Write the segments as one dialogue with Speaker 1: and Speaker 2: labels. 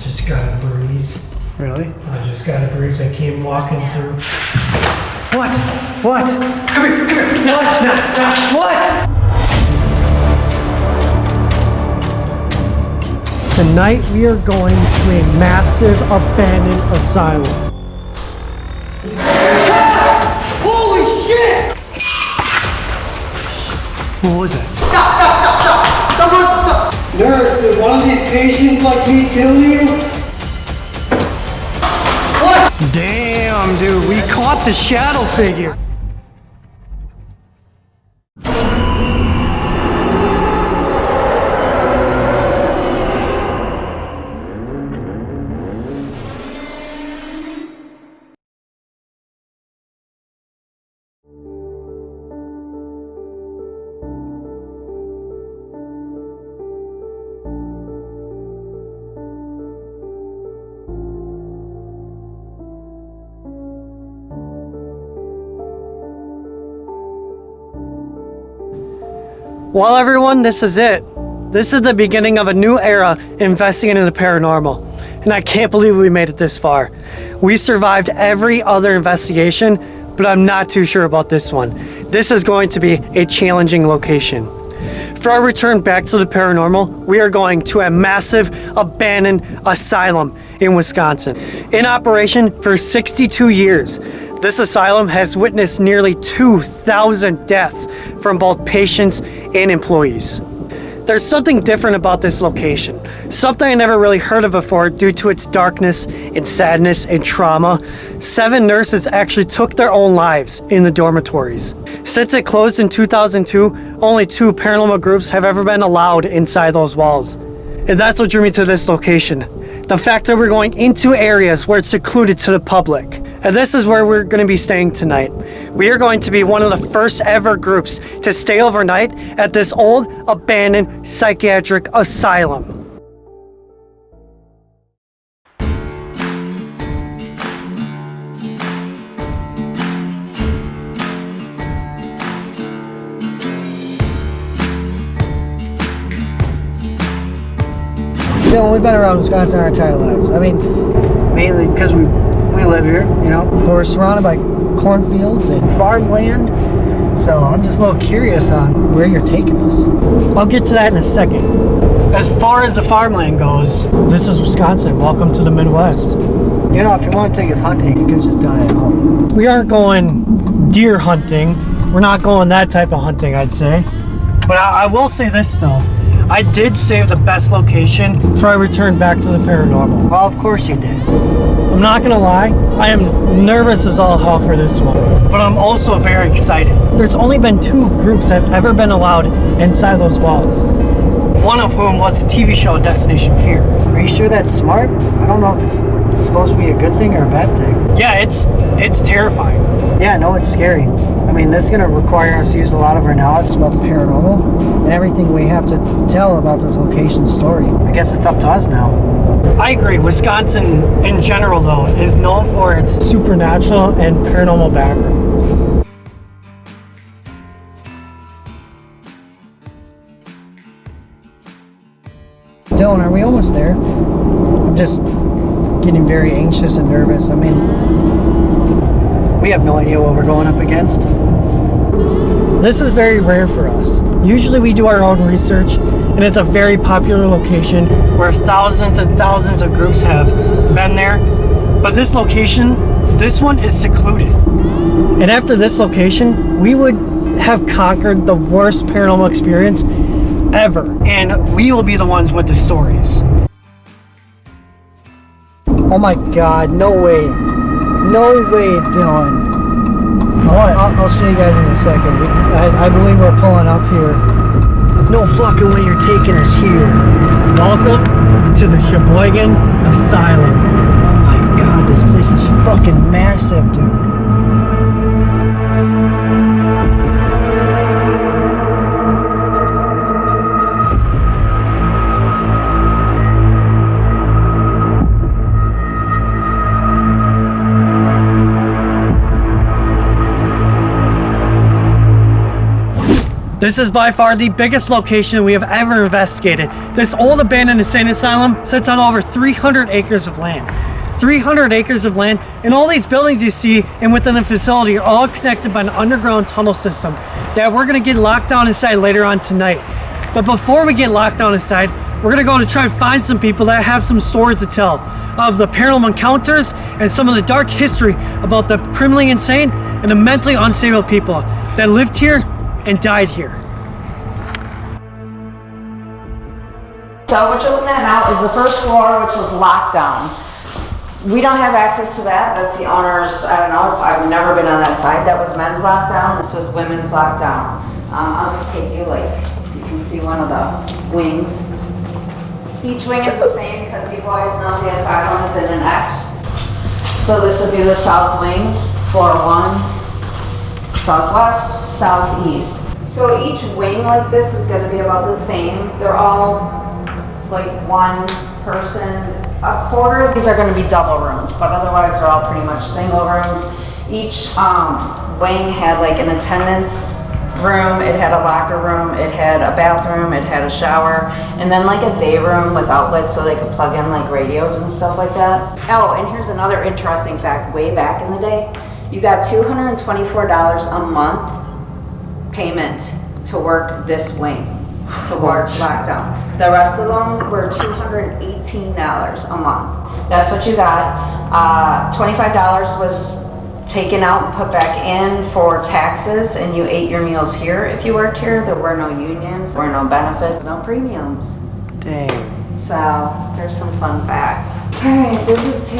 Speaker 1: just got a breeze.
Speaker 2: Really?
Speaker 1: I just got a breeze. I came walking through.
Speaker 2: What? What?
Speaker 1: Come here, come here. No.
Speaker 2: What?
Speaker 1: Tonight we are going to a massive abandoned asylum.
Speaker 2: Holy shit! What was it?
Speaker 3: Stop! Someone stop!
Speaker 1: Nurse, did one of these patients like me kill you?
Speaker 3: What?
Speaker 1: Damn, dude, we caught the shadow figure. Well, everyone, this is it. This is the beginning of a new era investigating the paranormal, and I can't believe we made it this far. We survived every other investigation, but I'm not too sure about this one. This is going to be a challenging location. For our return back to the paranormal, we are going to a massive abandoned asylum in Wisconsin. In operation for 62 years, this asylum has witnessed nearly 2,000 deaths from both patients and employees. There's something different about this location, something I never really heard of before due to its darkness and sadness and trauma. 7 nurses actually took their own lives in the dormitories. Since it closed in 2002, only 2 paranormal groups have ever been allowed inside those walls. And that's what drew me to this location. The fact that we're going into areas where it's secluded to the public. And this is where we're going to be staying tonight. We are going to be one of the first ever groups to stay overnight at this old abandoned psychiatric asylum.
Speaker 2: Dylan, we've been around Wisconsin our entire lives. I mean, mainly because we live here, you know. We're surrounded by cornfields and farmland. So I'm just a little curious on where you're taking us.
Speaker 1: I'll get to that in a second. As far as the farmland goes, this is Wisconsin. Welcome to the Midwest.
Speaker 2: You know, if you want to take us hunting, you could just done it at home.
Speaker 1: We aren't going deer hunting. We're not going that type of hunting, I'd say. But I will say this though. I did save the best location before I returned back to the paranormal.
Speaker 2: Well, of course you did.
Speaker 1: I'm not gonna lie, I am nervous as all hell for this one, but I'm also very excited. There's only been 2 groups that have ever been allowed inside those walls. One of whom was the TV show Destination Fear.
Speaker 2: Are you sure that's smart? I don't know if it's supposed to be a good thing or a bad thing.
Speaker 1: Yeah, it's terrifying.
Speaker 2: Yeah, no, it's scary. I mean, this is going to require us to use a lot of our knowledge about the paranormal and everything we have to tell about this location's story. I guess it's up to us now.
Speaker 1: I agree. Wisconsin, in general, though, is known for its supernatural and paranormal background.
Speaker 2: Dylan, are we almost there? I'm just getting very anxious and nervous. I mean, we have no idea what we're going up against.
Speaker 1: This is very rare for us. Usually we do our own research, and it's a very popular location where thousands and thousands of groups have been there. But this location, this one is secluded. And after this location, we would have conquered the worst paranormal experience ever. And we will be the ones with the stories.
Speaker 2: Oh my God, no way. No way, Dylan.
Speaker 1: What?
Speaker 2: I'll show you guys in a second. I believe we're pulling up here.
Speaker 1: No fucking way you're taking us here. Welcome to the Sheboygan Asylum.
Speaker 2: Oh my God, this place is fucking massive, dude.
Speaker 1: This is by far the biggest location we have ever investigated. This old abandoned insane asylum sits on over 300 acres of land. 300 acres of land, and all these buildings you see and within the facility are all connected by an underground tunnel system that we're gonna get locked down inside later on tonight. But before we get locked down inside, we're gonna go to try and find some people that have some stories to tell of the paranormal encounters and some of the dark history about the criminally insane and the mentally unstable people that lived here and died here.
Speaker 4: So what you're looking at now is the first floor, which was locked down. We don't have access to that. That's the owner's, I don't know, I've never been on that side. That was men's lockdown. This was women's lockdown. I'll just take you so you can see one of the wings. Each wing is the same because you boys know the asylum is in an X. So this would be the south wing, floor 1, southwest, southeast. So each wing like this is going to be about the same. They're all like one person. A quarter of these are going to be double rooms, but otherwise they're all pretty much single rooms. Each wing had like an attendance room, it had a locker room, it had a bathroom, it had a shower, and then like a day room with outlets so they could plug in like radios and stuff like that. Oh, and here's another interesting fact. Way back in the day, you got $224 a month payment to work this wing, to work lockdown. The rest of them were $218 a month. That's what you got. $25 was taken out and put back in for taxes, and you ate your meals here if you worked here. There were no unions, there were no benefits, no premiums.
Speaker 2: Dang.
Speaker 4: So there's some fun facts. All right, this is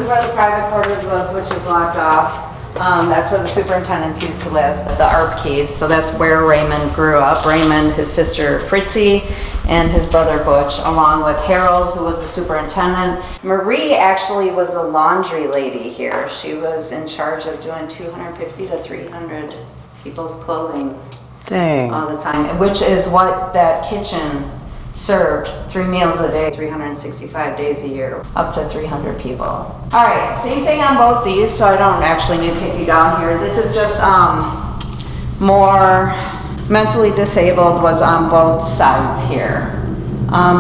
Speaker 4: where the private quarters was, which is locked off. That's where the superintendents used to live, the ARP keys. So that's where Raymond grew up. Raymond, his sister Fritzy, and his brother Butch, along with Harold, who was the superintendent. Marie actually was the laundry lady here. She was in charge of doing 250 to 300 people's clothing.
Speaker 2: Dang.
Speaker 4: All the time, which is what that kitchen served. 3 meals a day, 365 days a year, up to 300 people. All right, same thing on both these, so I don't actually need to take you down here. This is just more mentally disabled was on both sides here.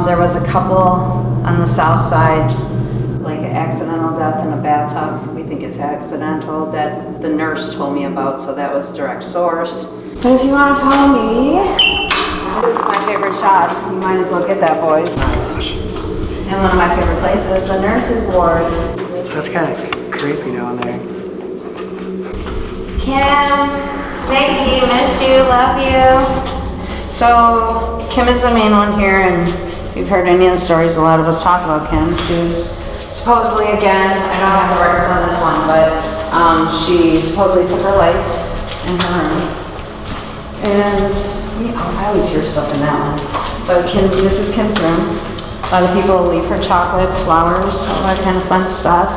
Speaker 4: There was a couple on the south side, like an accidental death in a bathtub. We think it's accidental, that the nurse told me about, so that was direct source. But if you want to follow me, this is my favorite shot. You might as well get that, boys. And one of my favorite places, the nurse's ward.
Speaker 2: That's kind of creepy down there.
Speaker 4: Kim, Snakey, missed you, love you. So Kim is the main one here, and if you've heard any of the stories a lot of us talk about Kim. She was supposedly, again, I don't have the records on this one, but she supposedly took her life in her room. And I always hear stuff in that one. But this is Kim's room. A lot of people leave her chocolates, flowers, all that kind of fun stuff.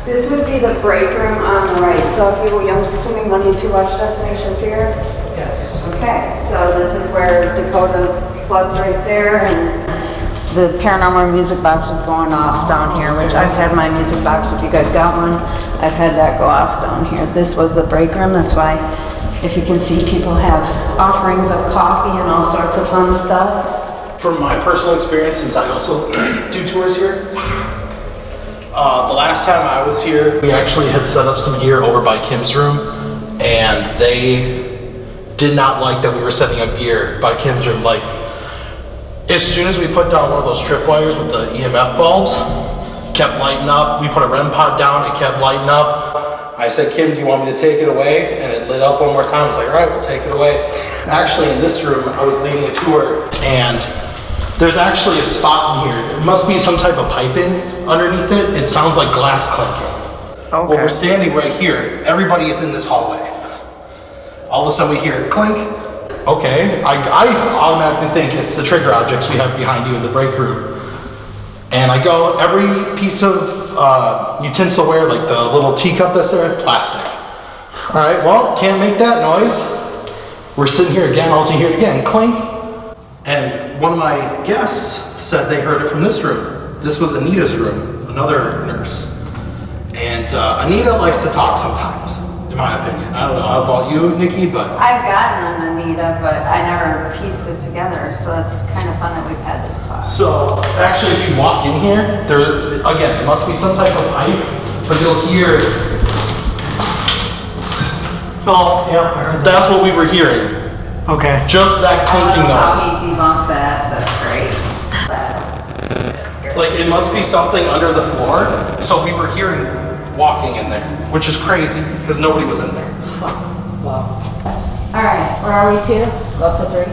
Speaker 4: This would be the break room on the right. So if you, I'm assuming when you two watch Destination Fear?
Speaker 1: Yes.
Speaker 4: Okay, so this is where Dakota slept right there, and the paranormal music box was going off down here, which I've had my music box, if you guys got one, I've had that go off down here. This was the break room, that's why if you can see, people have offerings of coffee and all sorts of fun stuff.
Speaker 5: From my personal experience, since I also do tours here, the last time I was here, we actually had set up some gear over by Kim's room, and they did not like that we were setting up gear by Kim's room. Like, as soon as we put down one of those tripwires with the EMF bulbs, kept lighting up. We put a REM pod down, it kept lighting up. I said, Kim, do you want me to take it away? And it lit up one more time. I was like, all right, we'll take it away. Actually, in this room, I was leading a tour, and there's actually a spot in here. There must be some type of piping underneath it. It sounds like glass clinking.
Speaker 2: Okay.
Speaker 5: Well, we're standing right here. Everybody is in this hallway. All of a sudden, we hear clink. Okay, I automatically think it's the trigger objects we have behind you in the break room. And I go, every piece of utensilware, like the little teacup that's there, plastic. All right, well, can't make that noise. We're sitting here again, also hear it again, clink. And one of my guests said they heard it from this room. This was Anita's room, another nurse. And Anita likes to talk sometimes. in my opinion. I don't know about you, Nikki, but
Speaker 4: I've gotten Anita, but I never pieced it together, so it's kind of fun that we've had this talk.
Speaker 5: so actually, if you walk in here, there again, it must be some type of pipe, but you'll hear.
Speaker 1: Oh, yeah, I heard that.
Speaker 5: That's what we were hearing.
Speaker 1: Okay.
Speaker 5: Just that clinking
Speaker 4: How
Speaker 5: noise.
Speaker 4: he debunks that, that's great.
Speaker 5: Like it must be something under the floor. So we were hearing walking in there, which is crazy because nobody was in there.
Speaker 1: Wow.
Speaker 4: All right, where are we to? Go up to 3.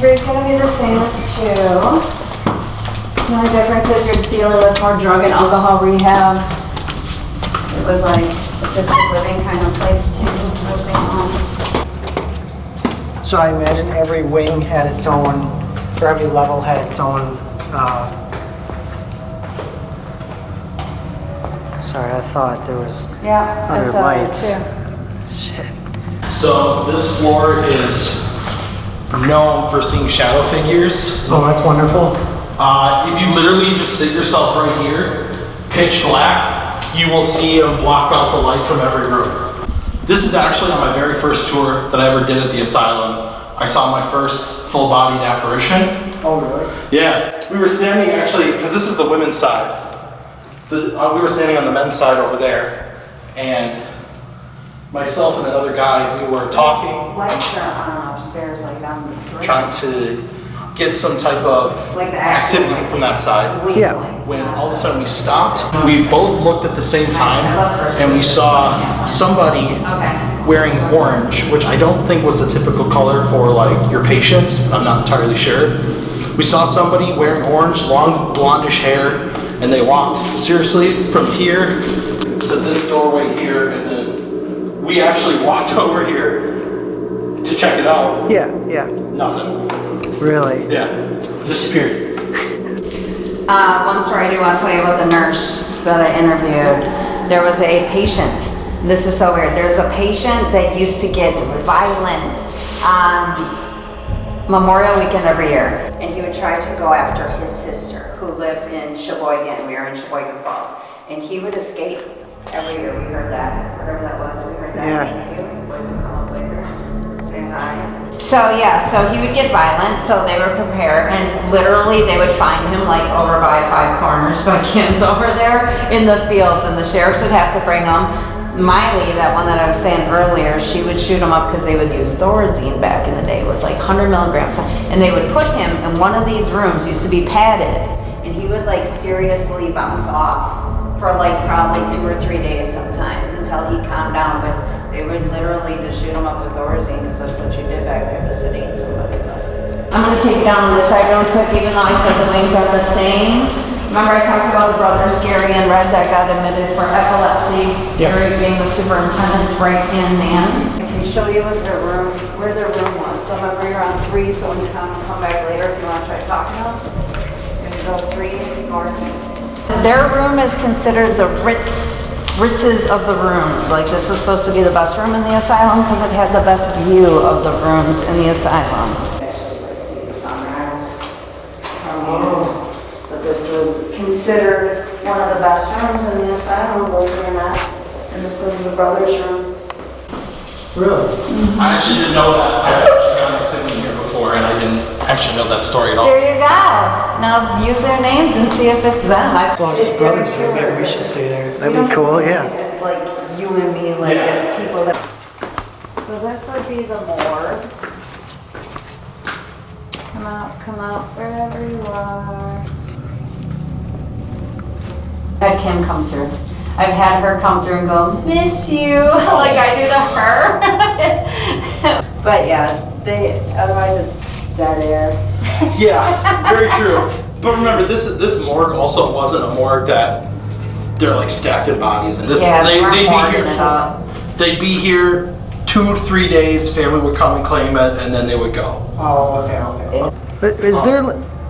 Speaker 4: 3's gonna be the same as 2. The only difference is you're dealing with more drug and alcohol rehab. It was like assisted living kind of place too, nursing home.
Speaker 2: So I imagine every wing had its own, or every level had its own, sorry, I thought there was
Speaker 4: Yeah,
Speaker 2: other
Speaker 4: that's
Speaker 2: lights.
Speaker 4: too.
Speaker 2: Shit.
Speaker 5: So this floor is known for seeing shadow figures.
Speaker 1: Oh, that's wonderful.
Speaker 5: If you literally just sit yourself right here, pitch black, you will see them block out the light from every room. This is actually on my very first tour that I ever did at the asylum. I saw my first full-bodied apparition.
Speaker 2: Oh, really?
Speaker 5: Yeah, we were standing actually, because this is the women's side. We were standing on the men's side over there, and myself and another guy, we were talking,
Speaker 4: Lights are on upstairs, like down the 3.
Speaker 5: trying to get some type of
Speaker 4: Like the actual
Speaker 5: activity from that side.
Speaker 4: Wing
Speaker 2: Yeah.
Speaker 4: lights,
Speaker 5: When
Speaker 4: not
Speaker 5: all of a
Speaker 4: the-
Speaker 5: sudden we stopped, we both looked at the same time, and we saw somebody
Speaker 4: Okay.
Speaker 5: wearing orange, which I don't think was the typical color for like your patients, but I'm not entirely sure. We saw somebody wearing orange, long blondish hair, and they walked seriously from here to this doorway here, and then we actually walked over here to check it out.
Speaker 2: Yeah, yeah,
Speaker 5: Nothing.
Speaker 2: really.
Speaker 5: Yeah, disappeared.
Speaker 4: One story I do want to tell you about the nurse that I interviewed. There was a patient. This is so weird. There's a patient that used to get violent on Memorial Weekend every year. And he would try to go after his sister who lived in Sheboygan. We are in Sheboygan Falls. And he would escape every year. We heard that. Whatever that was, we heard that.
Speaker 2: Yeah.
Speaker 4: Thank you. Boys would come up later. Say hi. So yeah, so he would get violent, so they were prepared, and literally they would find him like over by 5 Corners by Kim's over there in the fields, and the sheriffs would have to bring him. Miley, that one that I was saying earlier, she would shoot him up because they would use Thorazine back in the day with like 100 milligrams, and they would put him in one of these rooms, used to be padded, and he would like seriously bounce off for like probably 2 or 3 days sometimes until he calmed down, but they would literally just shoot him up with Thorazine because that's what you did back there to sedate somebody. I'm gonna take it down on this side really quick, even though I said the wings are the same. Remember I talked about the brothers Gary and Red that got admitted for epilepsy?
Speaker 1: Yes.
Speaker 4: Gary being the superintendent's right-hand man. I can show you what their room, where their room was. So remember you're on 3, so when you come back later if you wanna try talking to them. You're gonna go 3 north. Their room is considered the Ritz's of the rooms. Like this was supposed to be the best room in the asylum because it had the best view of the rooms in the asylum. Actually, like see the sunrise from here. But this was considered one of the best rooms in the asylum, believe it or not. And this was the brother's room.
Speaker 2: Really?
Speaker 5: I actually didn't know that. I actually got activity here before, and I didn't actually know that story at all.
Speaker 4: There you go. Now use their names and see if it's them.
Speaker 2: Well, it's brothers there, maybe we should stay there. That'd be cool, yeah.
Speaker 4: It's like you and me, like
Speaker 5: Yeah.
Speaker 4: the people that. So this would be the morgue. Come out, wherever you are. Had Kim come through. I've had her come through and go, miss you, like I do to her. But yeah, otherwise it's dead air.
Speaker 5: Yeah, very true. But remember, this morgue also wasn't a morgue that they're like stacking bodies. And this,
Speaker 4: Yeah, they weren't
Speaker 5: they'd be
Speaker 4: hoarding
Speaker 5: here
Speaker 4: it up.
Speaker 5: they'd be here 2 to 3 days. Family would come and claim it, and then they would go.
Speaker 2: Oh, okay. But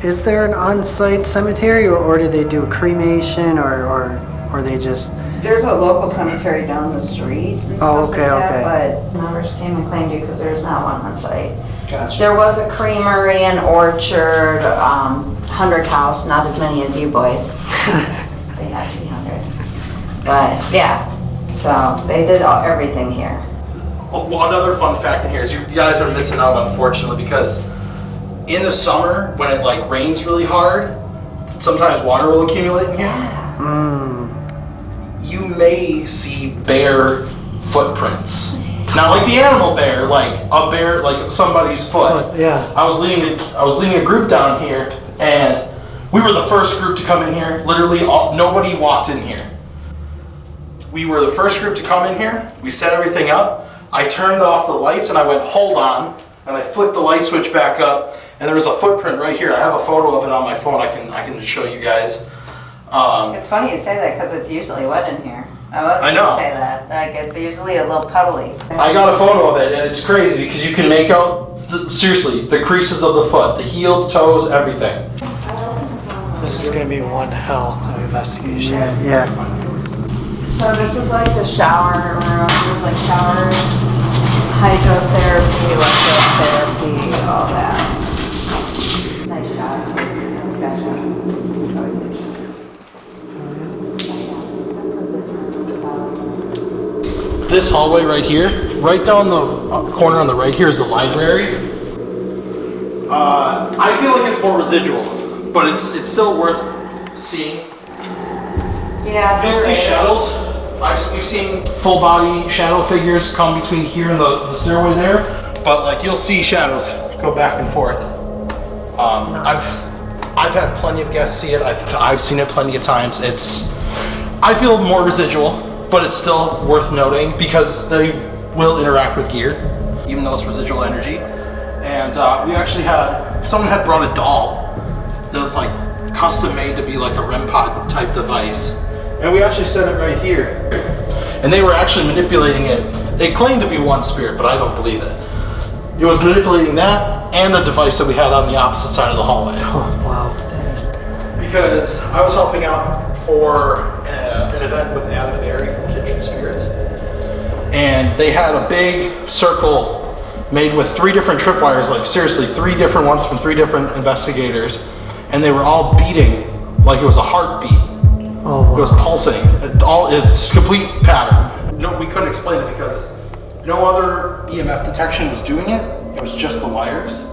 Speaker 2: is there an on-site cemetery, or do they do a cremation, or they just?
Speaker 4: There's a local cemetery down the street and
Speaker 2: Oh,
Speaker 4: stuff
Speaker 2: okay,
Speaker 4: like
Speaker 2: okay.
Speaker 4: that, but members came and claimed you because there's not one on site.
Speaker 2: Gotcha.
Speaker 4: There was a creamery and orchard, 100 cows, not as many as you boys. They had 300. But yeah, So they did everything here.
Speaker 5: Well, another fun fact in here is you guys are missing out, unfortunately, because in the summer when it like rains really hard, sometimes water will accumulate in here. You may see bear footprints. Not like the animal bear, like a bear, like somebody's foot.
Speaker 1: Yeah.
Speaker 5: I was leading a group down here, and we were the first group to come in here. Literally, nobody walked in here. We were the first group to come in here. We set everything up. I turned off the lights and I went, hold on, and I flipped the light switch back up, and there was a footprint right here. I have a photo of it on my phone. I can just show you guys.
Speaker 4: It's funny you say that because it's usually wet in here.
Speaker 5: I know.
Speaker 4: Gonna say that. Like it's usually a little puddly.
Speaker 5: I got a photo of it, and it's crazy because you can make out, seriously, the creases of the foot, the heel, toes, everything.
Speaker 1: This is gonna be one hell of investigation.
Speaker 2: Yeah.
Speaker 4: So this is like the shower room. There's like showers, hydrotherapy, electrotherapy, all that. Nice shower. Gotcha. It's always a good shower. That's what this room is about.
Speaker 5: This hallway right here, right down the corner on the right here is the library. I feel like it's more residual, but it's still worth seeing.
Speaker 4: Yeah,
Speaker 5: You'll
Speaker 4: there
Speaker 5: see
Speaker 4: is.
Speaker 5: shadows. We've seen full body shadow figures come between here and the stairway there, but like you'll see shadows go back and forth. I've had plenty of guests see it. I've seen it plenty of times. I feel more residual, but it's still worth noting because they will interact with gear, even though it's residual energy. And we actually someone had brought a doll that was like custom made to be like a REM pod type device. And we actually set it right here. And they were actually manipulating it. They claimed to be one spirit, but I don't believe it. It was manipulating that and a device that we had on the opposite side of the hallway.
Speaker 1: Oh, wow.
Speaker 5: Because I was helping out for an event with Adam and Eerie from Kindred Spirits. And they had a big circle made with 3 different tripwires, like seriously, 3 different ones from 3 different investigators. And they were all beating like it was a heartbeat.
Speaker 1: Oh, wow.
Speaker 5: It was pulsing. It's complete pattern. No, we couldn't explain it because no other EMF detection was doing it. It was just the wires,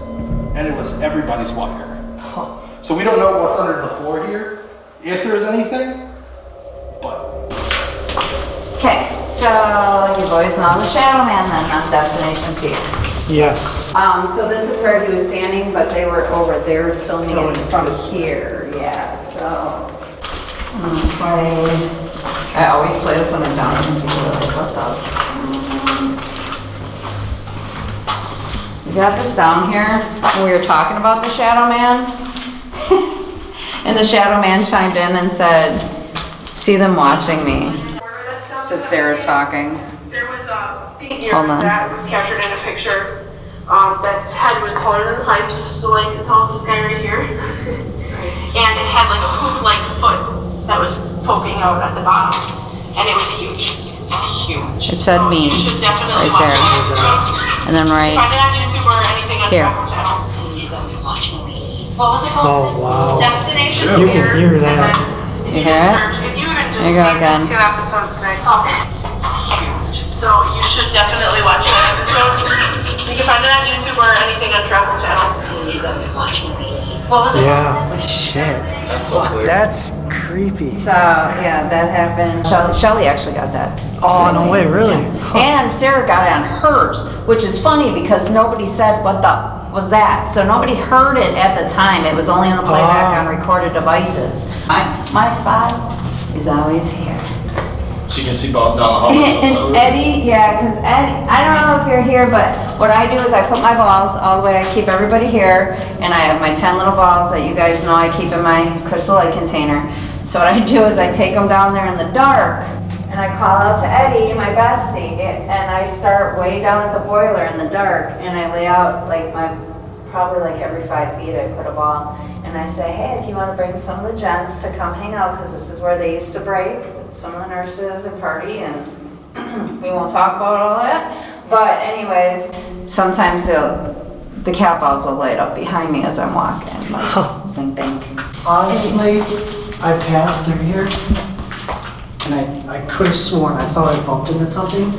Speaker 5: and it was everybody's wire. So we don't know what's under the floor here, if there's anything, but.
Speaker 4: Okay, so you boys know the Shadow Man then on Destination Peak.
Speaker 1: Yes.
Speaker 4: So this is where he was standing, but they were over there filming it from
Speaker 1: this.
Speaker 4: here. Yeah, so. I'm gonna play. I always play this when I'm down and people are like, what the? We got this down here when we were talking about the Shadow Man. And the Shadow Man chimed in and said, see them watching me. This is Sarah talking.
Speaker 6: There was a figure
Speaker 4: Hold on.
Speaker 6: that was captured in a picture. That head was taller than the pipes, so like as tall as this guy right here. And it had like a hoof-like foot that was poking out at the bottom, and it was huge. Huge.
Speaker 4: It said
Speaker 6: So
Speaker 4: me,
Speaker 6: you should definitely
Speaker 4: right
Speaker 6: watch
Speaker 4: there.
Speaker 6: that episode.
Speaker 4: And then
Speaker 6: Find
Speaker 4: right
Speaker 6: it on YouTube or anything on
Speaker 4: Here.
Speaker 6: Travel Channel. What was it called?
Speaker 1: Oh, wow.
Speaker 6: Destination
Speaker 1: You can
Speaker 6: Fear,
Speaker 1: hear
Speaker 6: and
Speaker 1: that.
Speaker 6: then
Speaker 4: You
Speaker 6: if
Speaker 4: hear it?
Speaker 6: search, if you even just
Speaker 4: There you go again.
Speaker 6: season 2, episode 6. Huge. So you should definitely watch that episode. You can find it on YouTube or anything on Travel Channel. What was it?
Speaker 1: Yeah.
Speaker 2: Shit.
Speaker 5: That's so clear.
Speaker 2: That's creepy.
Speaker 4: So, yeah, that happened. Shelly actually got that.
Speaker 1: Oh, no way, really?
Speaker 4: And Sarah got it on hers, which is funny because nobody said what the was that. So nobody heard it at the time. It was only on the playback on recorded devices. My spot is always here.
Speaker 5: So you can see down the hallway.
Speaker 4: And Eddie, yeah, because Eddie, I don't know if you're here, but what I do is I put my balls all the way, I keep everybody here, and I have my 10 little balls that you guys know I keep in my crystal light container. So what I do is I take them down there in the dark, and I call out to Eddie, my bestie, and I start way down at the boiler in the dark, and I lay out like probably like every 5 feet I put a ball, and I say, hey, if you want to bring some of the gents to come hang out, because this is where they used to break, some of the nurses and party, and we won't talk about all that. But anyways, sometimes the cat balls will light up behind me as I'm walking, like bing bing.
Speaker 2: Honestly, I passed through here and I could have sworn I thought I bumped into something,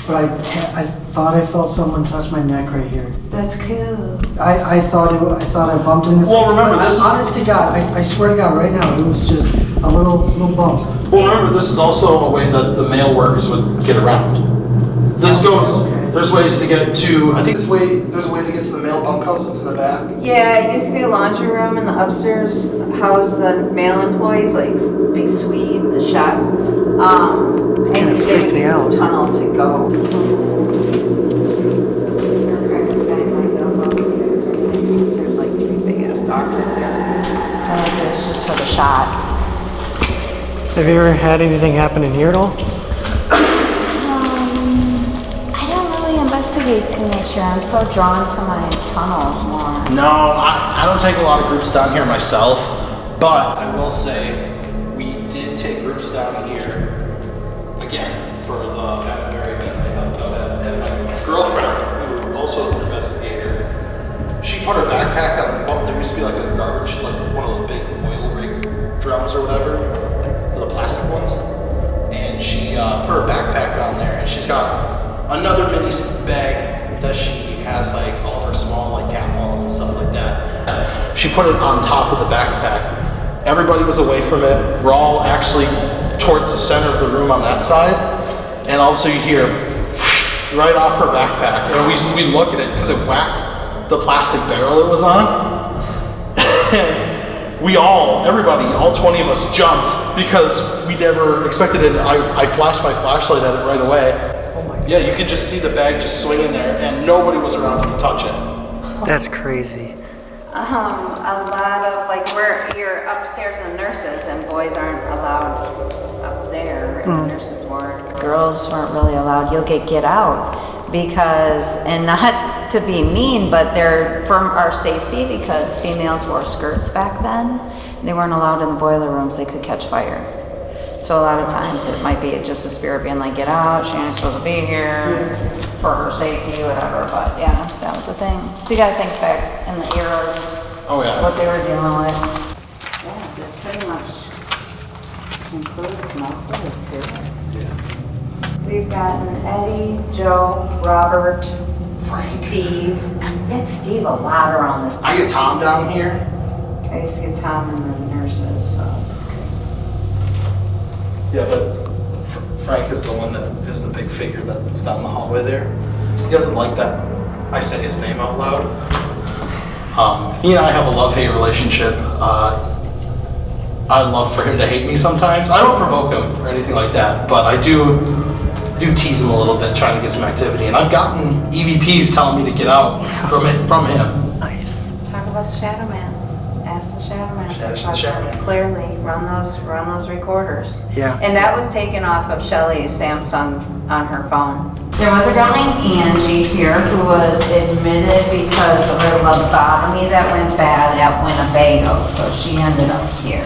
Speaker 2: but I thought I felt someone touch my neck right here.
Speaker 4: That's cool.
Speaker 2: I thought I bumped into something.
Speaker 5: Well, remember, this is-
Speaker 2: honest to God, I swear to God, right now, it was just a little bump.
Speaker 5: Well, remember, this is also a way that the male workers would get around. This goes,
Speaker 2: Okay.
Speaker 5: there's ways to get to, I think there's a way to get to the male bunkhouse into the back.
Speaker 4: Yeah, it used to be a laundry room, and the upstairs housed the male employees, like big Swede, the chef. And they would
Speaker 2: freaked me
Speaker 4: use
Speaker 2: out.
Speaker 4: this tunnel to go. So this is your cracker setting, like they'll go upstairs, right? There's like 3 big ass dogs in there. I like this just for the shot.
Speaker 1: Have you ever had anything happen in here at all?
Speaker 4: I don't really investigate too much here. I'm so drawn to my tunnels more.
Speaker 5: No, I don't take a lot of groups down here myself, but I will say we did take groups down here again for the February event I helped out at. And my girlfriend, who also is an investigator, she put her backpack on there used to be like a garbage, like one of those big oil rig drums or whatever, the plastic ones, and she put her backpack on there, and she's got another mini bag that she has like all of her small like cat balls and stuff like that. She put it on top of the backpack. Everybody was away from it. We're all actually towards the center of the room on that side, and also you hear right off her backpack, and we look at it because it whacked the plastic barrel it was on. We everybody, all 20 of us jumped because we never expected it. I flashed my flashlight at it right away. Yeah, you could just see the bag just swinging there, and nobody was around to touch it.
Speaker 2: That's crazy.
Speaker 4: A lot of like you're upstairs in nurses, and boys aren't allowed up there in the nurses ward. Girls weren't really allowed. You'll get out because, and not to be mean, but they're for our safety because females wore skirts back then. They weren't allowed in the boiler rooms. They could catch fire. So a lot of times it might be just a spirit being like, get out, she ain't supposed to be here for her safety, whatever. But yeah, that was the thing. So you gotta think back in the eras,
Speaker 5: Oh yeah.
Speaker 4: what they were dealing with. Yeah, this pretty much includes most of it too.
Speaker 5: Yeah.
Speaker 4: We've gotten Eddie, Joe, Robert, Steve. Get Steve a lot around this.
Speaker 5: I get Tom down here.
Speaker 4: I used to get Tom and the nurses, so it's crazy.
Speaker 5: Yeah, but Frank is the one that is the big figure that's down the hallway there. He doesn't like that I say his name out loud. He and I have a love-hate relationship. I love for him to hate me sometimes. I don't provoke him or anything like that, but I do tease him a little bit, trying to get some activity. And I've gotten EVPs telling me to get out from him.
Speaker 2: Nice.
Speaker 4: Talk about the Shadow Man. Ask the Shadow Man some
Speaker 5: Ask the Shadow
Speaker 4: questions
Speaker 5: Man.
Speaker 4: clearly. Run those recorders.
Speaker 2: Yeah.
Speaker 4: And that was taken off of Shelly's Samsung on her phone. There was a girl named Angie here who was admitted because of her lobotomy that went bad at Winnebago, so she ended up here.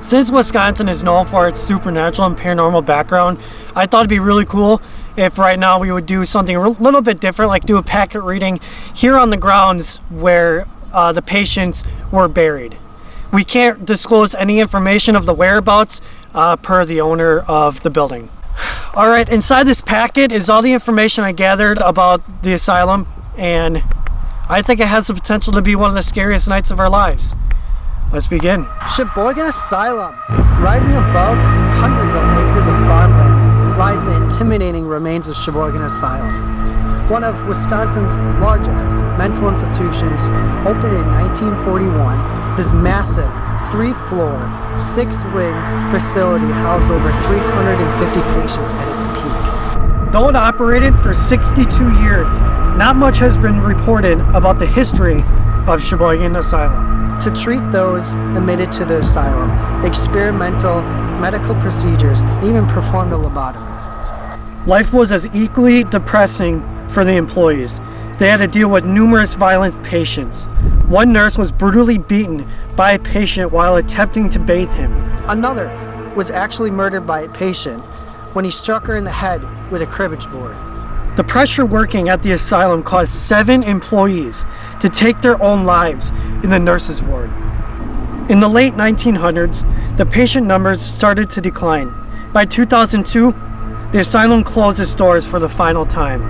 Speaker 1: Since Wisconsin is known for its supernatural and paranormal background, I thought it'd be really cool if right now we would do something a little bit different, like do a packet reading here on the grounds where the patients were buried. We can't disclose any information of the whereabouts per the owner of the building. All right, inside this packet is all the information I gathered about the asylum, and I think it has the potential to be one of the scariest nights of our lives. Let's begin.
Speaker 2: Sheboygan Asylum. Rising above hundreds of acres of farmland lies the intimidating remains of Sheboygan Asylum, one of Wisconsin's largest mental institutions. Opened in 1941, this massive 3-floor, 6-wing facility housed over 350 patients at its peak.
Speaker 1: Though it operated for 62 years, not much has been reported about the history of Sheboygan Asylum.
Speaker 2: To treat those admitted to the asylum, experimental medical procedures, and even performed a lobotomy.
Speaker 1: Life was as equally depressing for the employees. They had to deal with numerous violent patients. One nurse was brutally beaten by a patient while attempting to bathe him.
Speaker 2: Another was actually murdered by a patient when he struck her in the head with a cribbage board.
Speaker 1: The pressure working at the asylum caused 7 employees to take their own lives in the nurses' ward. In the late 1900s, the patient numbers started to decline. By 2002, the asylum closed its doors for the final time.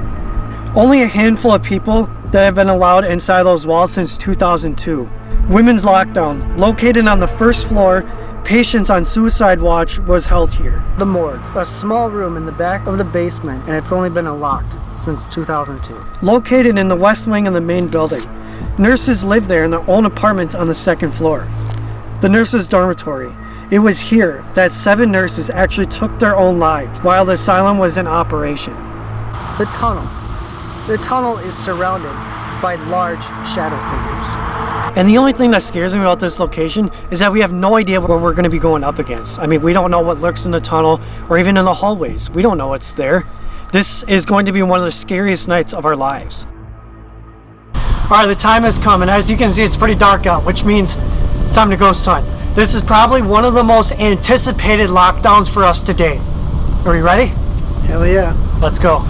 Speaker 1: Only a handful of people that have been allowed inside those walls since 2002. Women's lockdown, located on the first floor, patients on suicide watch was held here.
Speaker 2: The morgue, a small room in the back of the basement, and it's only been unlocked since 2002.
Speaker 1: Located in the west wing of the main building, nurses live there in their own apartments on the second floor. The nurses' dormitory. It was here that 7 nurses actually took their own lives while the asylum was in operation.
Speaker 2: The tunnel. The tunnel is surrounded by large shadow figures.
Speaker 1: And the only thing that scares me about this location is that we have no idea what we're going to be going up against. I mean, we don't know what lurks in the tunnel or even in the hallways. We don't know what's there. This is going to be one of the scariest nights of our lives. All right, the time has come, and as you can see, it's pretty dark out, which means it's time to ghost hunt. This is probably one of the most anticipated lockdowns for us to date. Are we ready?
Speaker 2: Hell yeah.
Speaker 1: Let's go.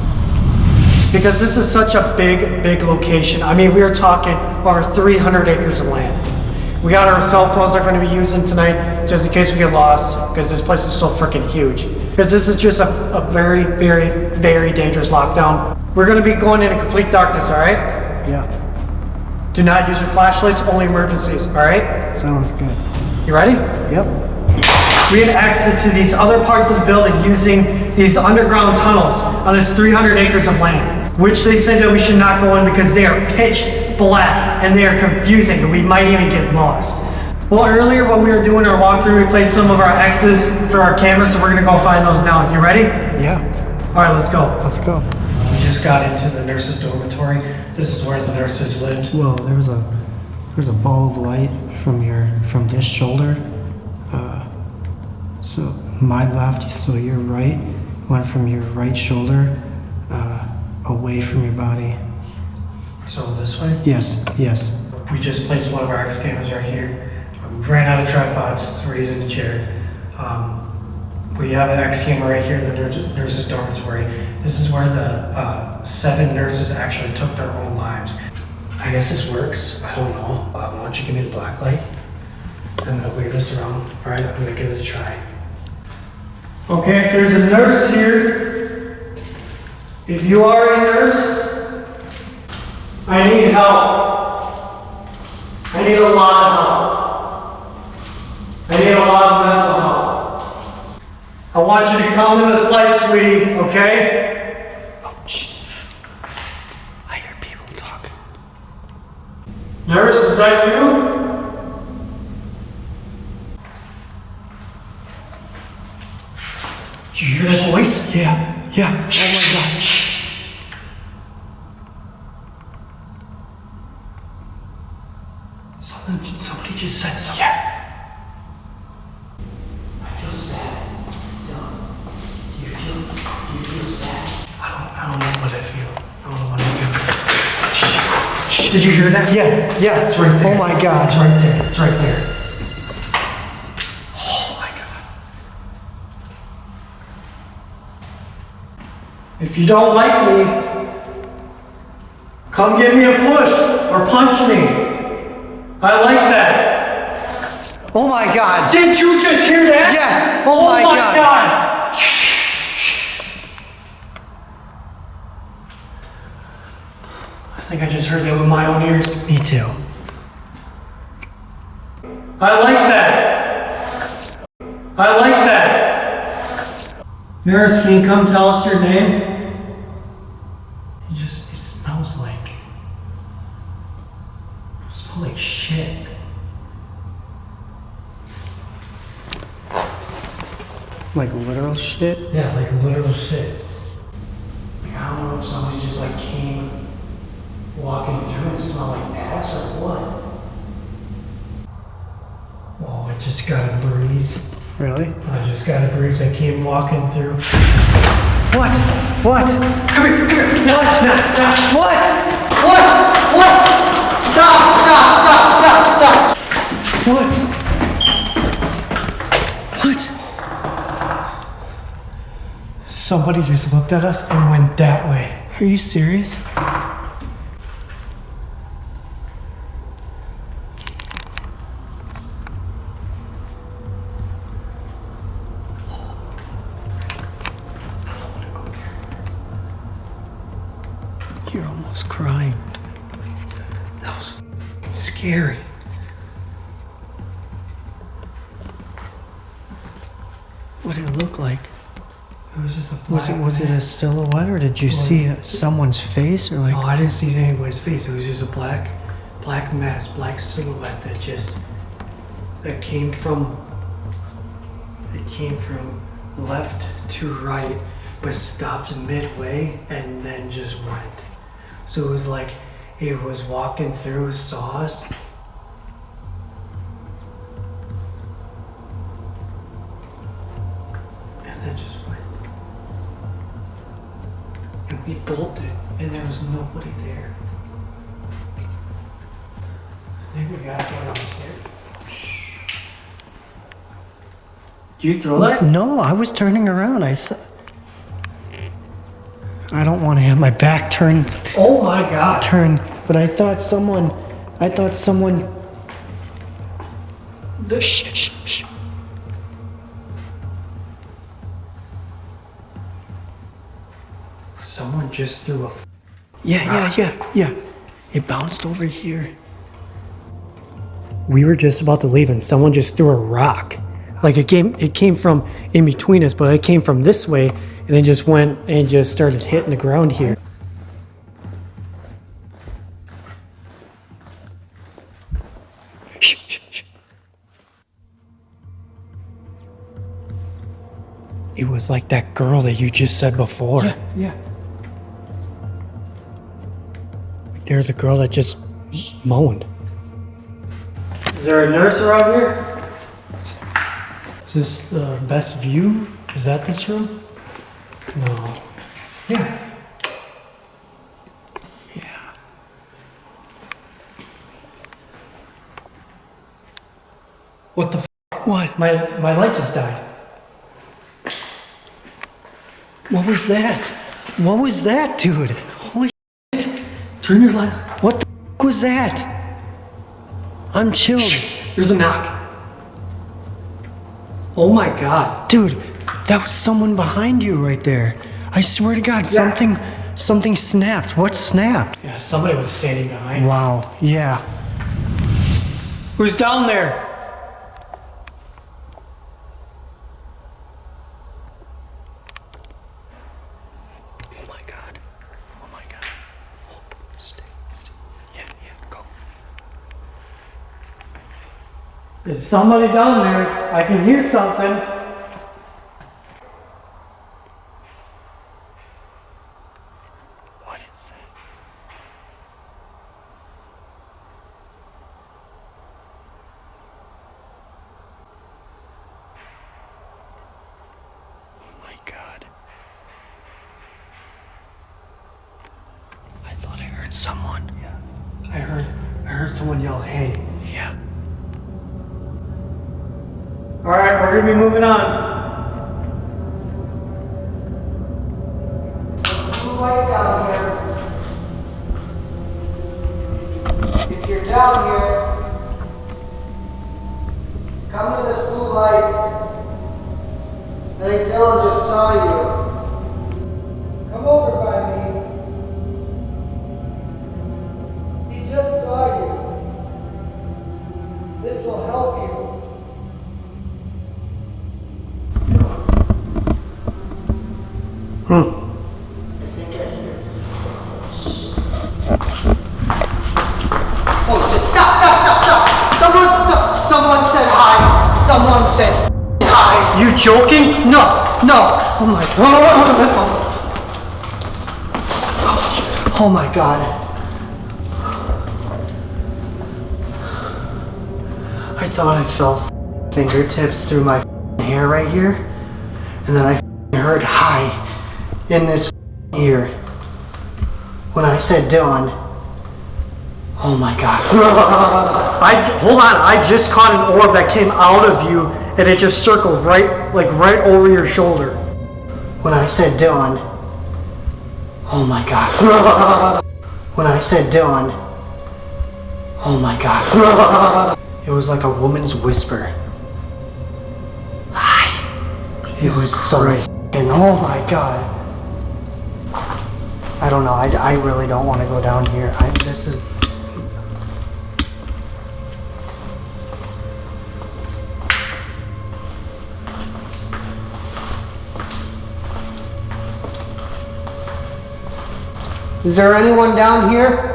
Speaker 1: Because this is such a big location. I mean, we are talking over 300 acres of land. We got our cell phones that we're going to be using tonight just in case we get lost, because this place is so freaking huge. Because this is just a very dangerous lockdown. We're going to be going into complete darkness, all right?
Speaker 2: Yeah.
Speaker 1: Do not use your flashlights, only emergencies, all right?
Speaker 2: Sounds good.
Speaker 1: You ready?
Speaker 2: Yep.
Speaker 1: We have access to these other parts of the building using these underground tunnels on this 300 acres of land, which they say that we should not go in because they are pitch black and they are confusing and we might even get lost. Well, earlier when we were doing our walkthrough, we placed some of our X's for our cameras, so we're gonna go find those now. You ready?
Speaker 2: Yeah.
Speaker 1: All right, let's go.
Speaker 2: Let's go.
Speaker 1: We just got into the nurses' dormitory. This is where the nurses lived.
Speaker 2: Well, there's a ball of light from this shoulder. So my left, so your right, went from your right shoulder away from your body.
Speaker 1: So this way?
Speaker 2: Yes.
Speaker 1: We just placed one of our X cameras right here. We ran out of tripods, so we're using the chair. We have an X camera right here in the nurses' dormitory. This is where the 7 nurses actually took their own lives. I guess this works. I don't know. Why don't you give me the black light? I'm gonna wave this around. All right, I'm gonna give it a try. Okay, if there's a nurse here, if you are a nurse, I need help. I need a lot of help. I need a lot of mental help. I want you to come in this light, sweetie, okay? Oh, shh. I hear people talking. Nurse, is that you? Did you hear that voice?
Speaker 2: Yeah.
Speaker 1: Shh, oh my God. Shh. Somebody just said something. Yeah. I feel sad. Dylan, do you feel sad? I don't know what I feel. Shh. Did you hear that?
Speaker 2: Yeah.
Speaker 1: It's right there.
Speaker 2: Oh my God.
Speaker 1: It's right there. Oh my God. If you don't like me, come give me a push or punch me. I like that.
Speaker 2: Oh my God.
Speaker 1: Did you just hear that?
Speaker 2: Yes.
Speaker 1: Oh my
Speaker 2: God.
Speaker 1: God. Shh. I think I just heard that with my own ears.
Speaker 2: Me too.
Speaker 1: I like that. I like that. Nurse, can you come tell us your name? It smells like shit.
Speaker 2: Like literal shit?
Speaker 1: Yeah, like literal shit. Like, I don't know if somebody just like came walking through and smell like ass or what? Oh, I just got a breeze.
Speaker 2: Really?
Speaker 1: I just got a breeze. I came walking through.
Speaker 2: What? What?
Speaker 1: Come here, come here. No, no, no.
Speaker 2: What?
Speaker 3: What? What? Stop, stop, stop, stop, stop.
Speaker 2: What? What?
Speaker 1: Somebody just looked at us and went that way.
Speaker 2: Are you serious?
Speaker 1: You're almost crying. That was f***ing scary. What did it look like? It was just a black
Speaker 2: Was it a silhouette or did you see someone's face or like?
Speaker 1: No, I didn't see anybody's face. It was just a black mask, black silhouette that came from left to right, but stopped midway and then just went. So it was like it was walking through, saw us. And then just went. And we bolted, and there was nobody there. I think we got one upstairs. Did you throw that?
Speaker 2: No, I was turning around. I don't want to have my back turned,
Speaker 1: Oh my god.
Speaker 2: but I thought someone. Shh.
Speaker 1: Someone just threw a
Speaker 2: Yeah. It bounced over here.
Speaker 1: We were just about to leave and someone just threw a rock. Like it came from in between us, but it came from this way and it just went and just started hitting the ground here. Shh. It was like that girl that you just said before.
Speaker 2: Yeah.
Speaker 1: There's a girl that just moaned. Is there a nurse around here? Is this the best view? Is that this room? No. Yeah. What the f?
Speaker 2: What?
Speaker 1: My light just died.
Speaker 2: What was that? What was that, dude? Holy!
Speaker 1: Turn your light on.
Speaker 2: What the was that? I'm chilled.
Speaker 1: There's a knock. Oh my god.
Speaker 2: Dude, that was someone behind you right there. I swear to God, something snapped. What snapped?
Speaker 1: Yeah, somebody was standing behind.
Speaker 2: Wow, yeah.
Speaker 1: Who's down there?
Speaker 2: Oh my God. Oh, stay. Yeah, go.
Speaker 1: There's somebody down there. I can hear something.
Speaker 2: What is that? Oh my God. I thought I heard someone.
Speaker 1: Yeah. I heard someone yell, "Hey."
Speaker 2: Yeah.
Speaker 1: All right, we're gonna be moving on.
Speaker 3: Blue light down here. If you're down here, come to this blue light. I think Dylan just saw you. Come over by me. He just saw you. This will help you. Oh shit, stop! Someone said hi. Someone said hi.
Speaker 1: You joking?
Speaker 3: No. Oh my god. Oh my god.
Speaker 2: thought I felt fingertips through my hair right here, and then I heard hi in this ear. When I said Dylan, oh my God.
Speaker 1: Hold on, I just caught an orb that came out of you and it just circled right over your shoulder.
Speaker 2: When I said Dylan, oh my God. When I said Dylan, oh my God. It was like a woman's whisper. Hi. It was so and oh my God. I don't know, I really don't want to go down here. Is there anyone down here?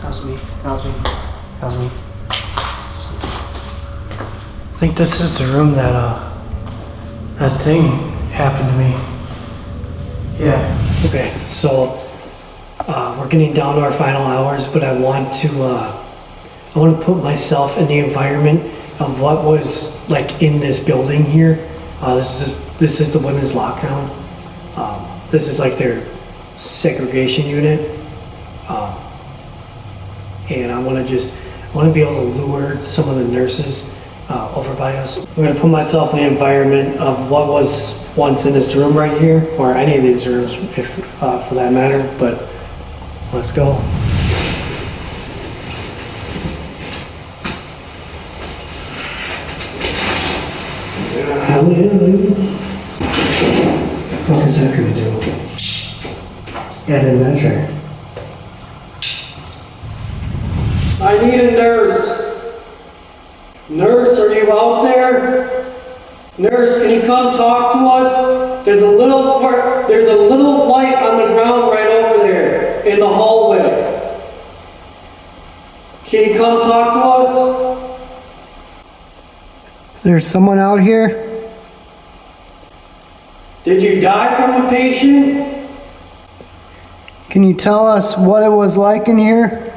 Speaker 2: That was me.
Speaker 1: I think this is the room that thing happened to me.
Speaker 2: Yeah.
Speaker 1: Okay, so we're getting down to our final hours, but I want to put myself in the environment of what was like in this building here. This is the women's lockdown. This is like their segregation unit, and I want to be able to lure some of the nurses over by us. I'm going to put myself in the environment of what was once in this room right here, or any of these rooms, if for that matter. But let's go. What the fuck is that gonna do? Add a measure. I need a nurse. Nurse, are you out there? Nurse, can you come talk to us? There's a little light on the ground right over there in the hallway. Can you come talk to us?
Speaker 2: Is there someone out here?
Speaker 1: Did you die from a patient?
Speaker 2: Can you tell us what it was like in here?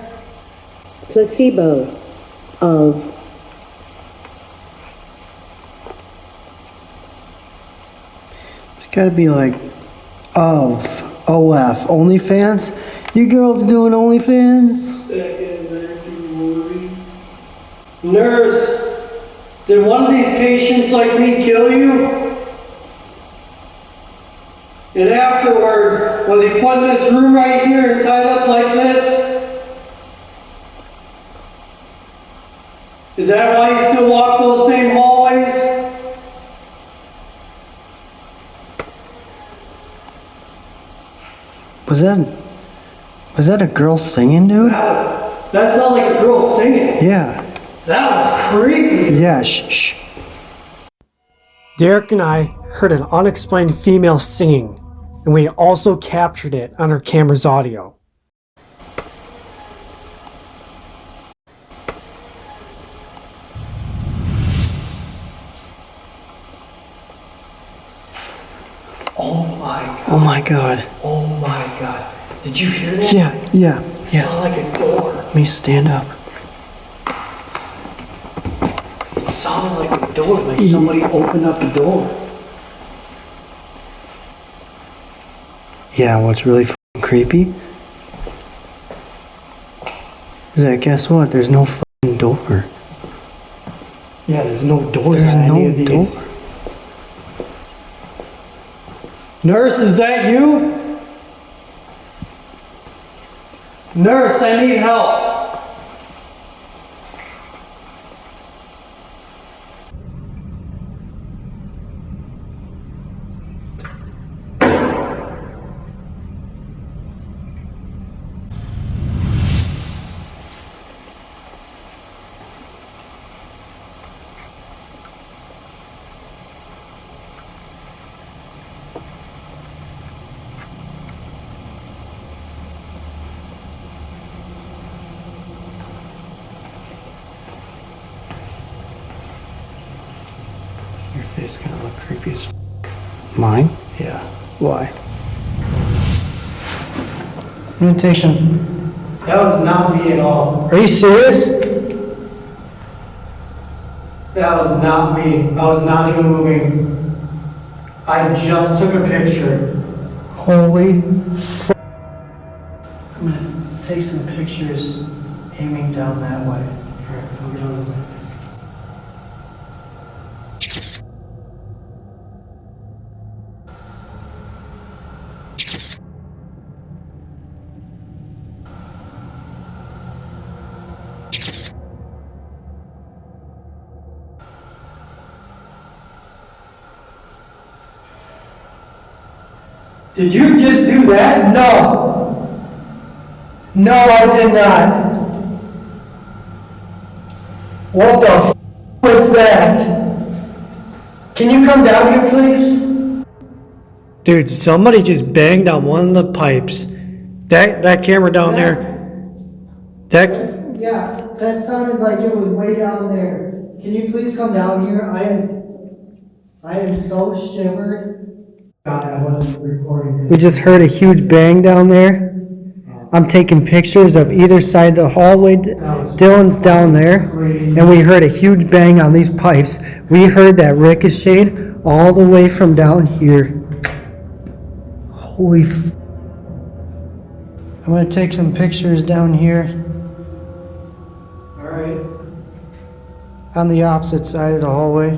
Speaker 7: Placebo of
Speaker 2: It's gotta be like OF, OnlyFans? You girls doing OnlyFans?
Speaker 1: Nurse, did one of these patients like me kill you? And afterwards, was he put in this room right here and tied up like this? Is that why you still walk those same hallways?
Speaker 2: Was that a girl singing, dude?
Speaker 1: That sounded like a girl singing.
Speaker 2: Yeah.
Speaker 1: That was creepy.
Speaker 2: Yeah, shh.
Speaker 1: Derek and I heard an unexplained female singing, and we also captured it on our camera's audio.
Speaker 2: Oh my God.
Speaker 1: Oh my God. Did you hear that?
Speaker 2: Yeah.
Speaker 1: It sounded like a door.
Speaker 2: Let me stand up.
Speaker 1: It sounded like a door, like somebody opened up the door.
Speaker 2: Yeah, what's really f***ing creepy is that, guess what? There's no f***ing door.
Speaker 1: Yeah, there's no doors
Speaker 2: There's
Speaker 1: on
Speaker 2: no
Speaker 1: any of these.
Speaker 2: door.
Speaker 1: Nurse, is that you? Nurse, I need help. Your face kind of look creepy as f.
Speaker 2: Mine?
Speaker 1: Yeah.
Speaker 2: Why? I'm gonna take some
Speaker 1: That was not me at all.
Speaker 2: Are you serious?
Speaker 1: That was not me. I was not even moving. I just took a picture.
Speaker 2: Holy f***. I'm gonna take some pictures aiming down that way.
Speaker 1: Alright, I'll get on the way. Did you just do that?
Speaker 2: No! No, I did not! What the f*** was that? Can you come down here, please?
Speaker 1: Dude, somebody just banged on one of the pipes. That camera down there. That
Speaker 2: Yeah, that sounded like it was way down there. Can you please come down here? I am so shivered.
Speaker 1: God, I wasn't recording.
Speaker 2: We just heard a huge bang down there. I'm taking pictures of either side of the hallway. Dylan's down there. And we heard a huge bang on these pipes. We heard that ricocheted all the way from down here. Holy f... I'm gonna take some pictures down here
Speaker 1: Alright.
Speaker 2: on the opposite side of the hallway.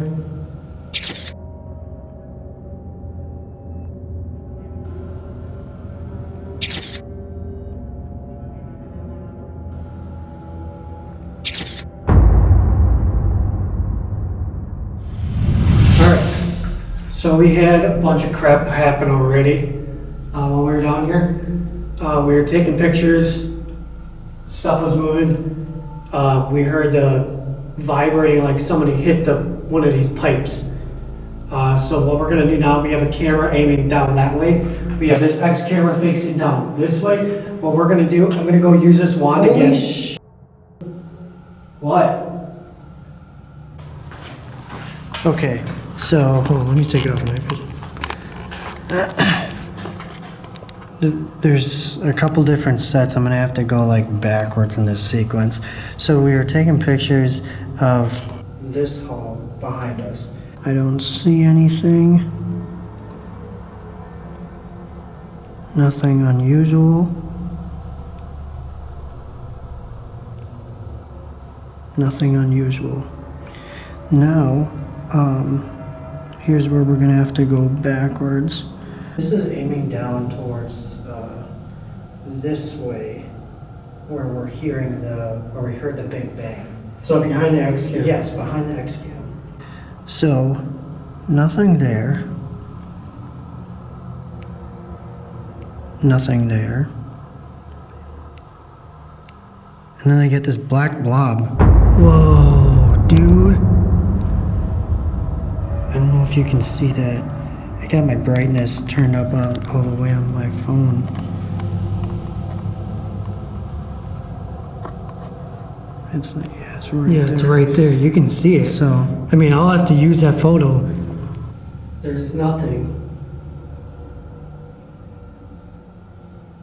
Speaker 1: So we had a bunch of crap happen already when we were down here. We were taking pictures, stuff was moving. We heard the vibrating like somebody hit one of these pipes. So what we're gonna do now, we have a camera aiming down that way. We have this X camera facing down this way. What we're gonna do, I'm gonna go use this wand again. What?
Speaker 2: Okay, so
Speaker 1: Hold on, let me take it off my vision.
Speaker 2: there's a couple different sets. I'm gonna have to go like backwards in this sequence. So we were taking pictures of this hall behind us. I don't see anything. Nothing unusual. Nothing unusual. Now, here's where we're gonna have to go backwards. This is aiming down towards this way, where we're hearing where we heard the big bang.
Speaker 1: So behind the X camera?
Speaker 2: Yes, behind the X cam. So, nothing there. Nothing there. And then I get this black blob. Whoa, dude. I don't know if you can see that. I got my brightness turned up all the way on my phone. It's right
Speaker 1: Yeah,
Speaker 2: there.
Speaker 1: it's right there. You can see it.
Speaker 2: So,
Speaker 1: I mean, I'll have to use that photo. There's nothing.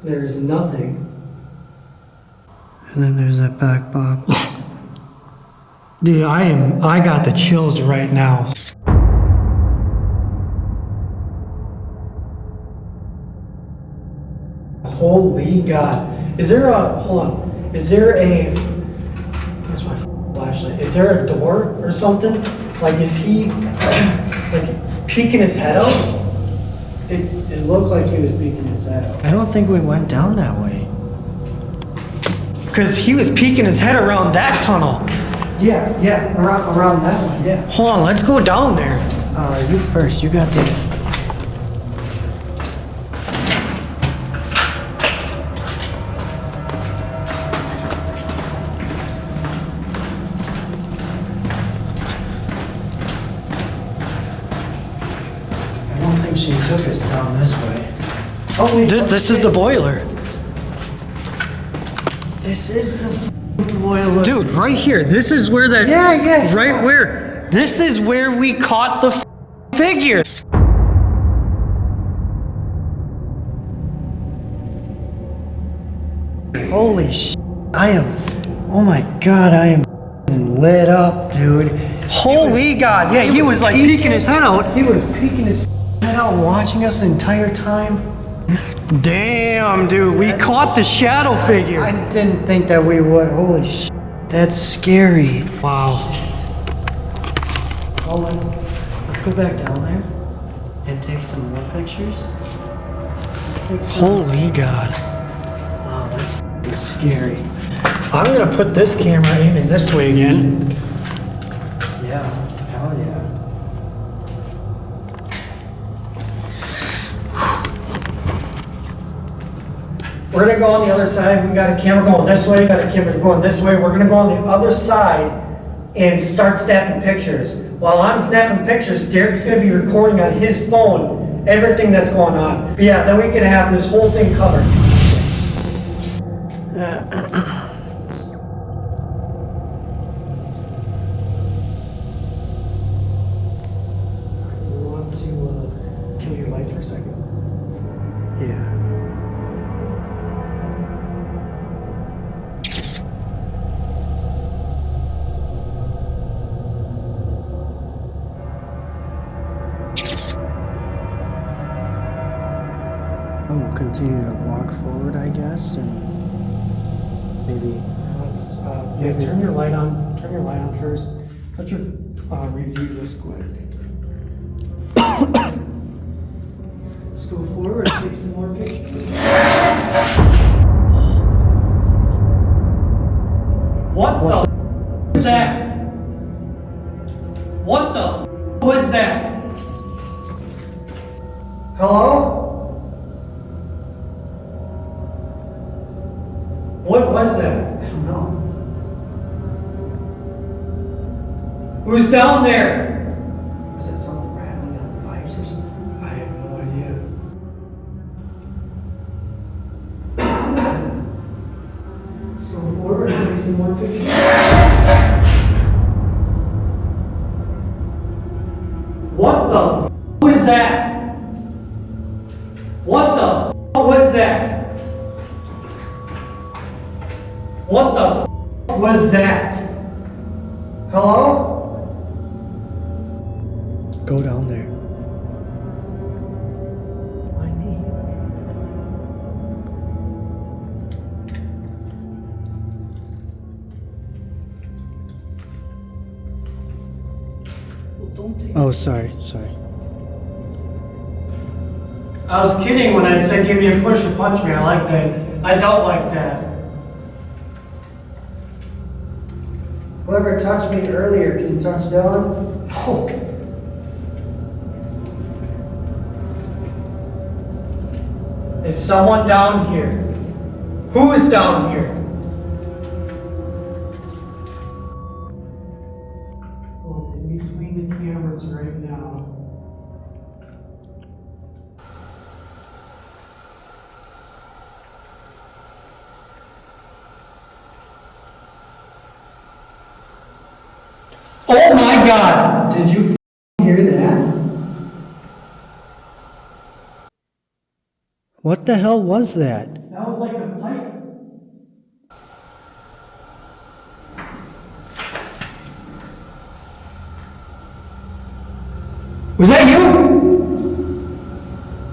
Speaker 1: There's nothing.
Speaker 2: and then there's that black blob.
Speaker 1: Dude, I got the chills right now. Holy God. Is there hold on. Is there where's my flashlight? Is there a door or something? Like, is he, like, peeking his head out?
Speaker 2: It looked like he was peeking his head out. I don't think we went down that way.
Speaker 1: Because he was peeking his head around that tunnel.
Speaker 2: Yeah, around that one, yeah.
Speaker 1: Hold on, let's go down there.
Speaker 2: You first, you got the... I don't think she took us down this way. Oh, wait.
Speaker 1: This is the boiler.
Speaker 2: This is the boiler.
Speaker 1: Dude, right here. This is where that.
Speaker 2: Yeah.
Speaker 1: Right where. This is where we caught the figure.
Speaker 2: Holy sh! I am. Oh my god, I am lit up, dude.
Speaker 1: Holy God! Yeah, he was like peeking his head out.
Speaker 2: He was peeking his head out, watching us the entire time.
Speaker 1: Damn, dude, we caught the shadow figure.
Speaker 2: I didn't think that we would. Holy sh! That's scary.
Speaker 1: Wow.
Speaker 2: Oh, let's go back down there and take some more pictures.
Speaker 1: Holy God.
Speaker 2: Wow, that's f***ing scary.
Speaker 1: I'm gonna put this camera aiming this way again.
Speaker 2: Yeah, hell yeah.
Speaker 1: We're gonna go on the other side. We got a camera going this way, got a camera going this way. We're gonna go on the other side and start snapping pictures. While I'm snapping pictures, Derek's gonna be recording on his phone everything that's going on. But yeah, then we can have this whole thing covered. You want to kill your light for a second?
Speaker 2: Yeah. I'm gonna continue to walk forward, I guess, and maybe.
Speaker 1: Let's yeah, turn your light on. Turn your light on first. Let your review this quick. Let's go forward and take some more pictures. What the f was that? What the f was that?
Speaker 2: Hello?
Speaker 1: What was that?
Speaker 2: I don't know.
Speaker 1: Who's down there?
Speaker 2: Was that someone rattling on the pipes or something?
Speaker 1: I have no idea. Let's go forward and take some more pictures. What the f was that? What the f was that? What the f was that?
Speaker 2: Hello? Go down there.
Speaker 1: Why me? Well, don't take
Speaker 2: Oh, sorry.
Speaker 1: I was kidding when I said give me a push or punch me. I like that. I don't like that.
Speaker 2: Whoever touched me earlier, can you touch Dylan?
Speaker 1: Oh. Is someone down here? Who is down here? Oh, in between the cameras right now. Oh my God!
Speaker 2: Did you hear that? What the hell was that?
Speaker 1: That was like a pipe. Was that you?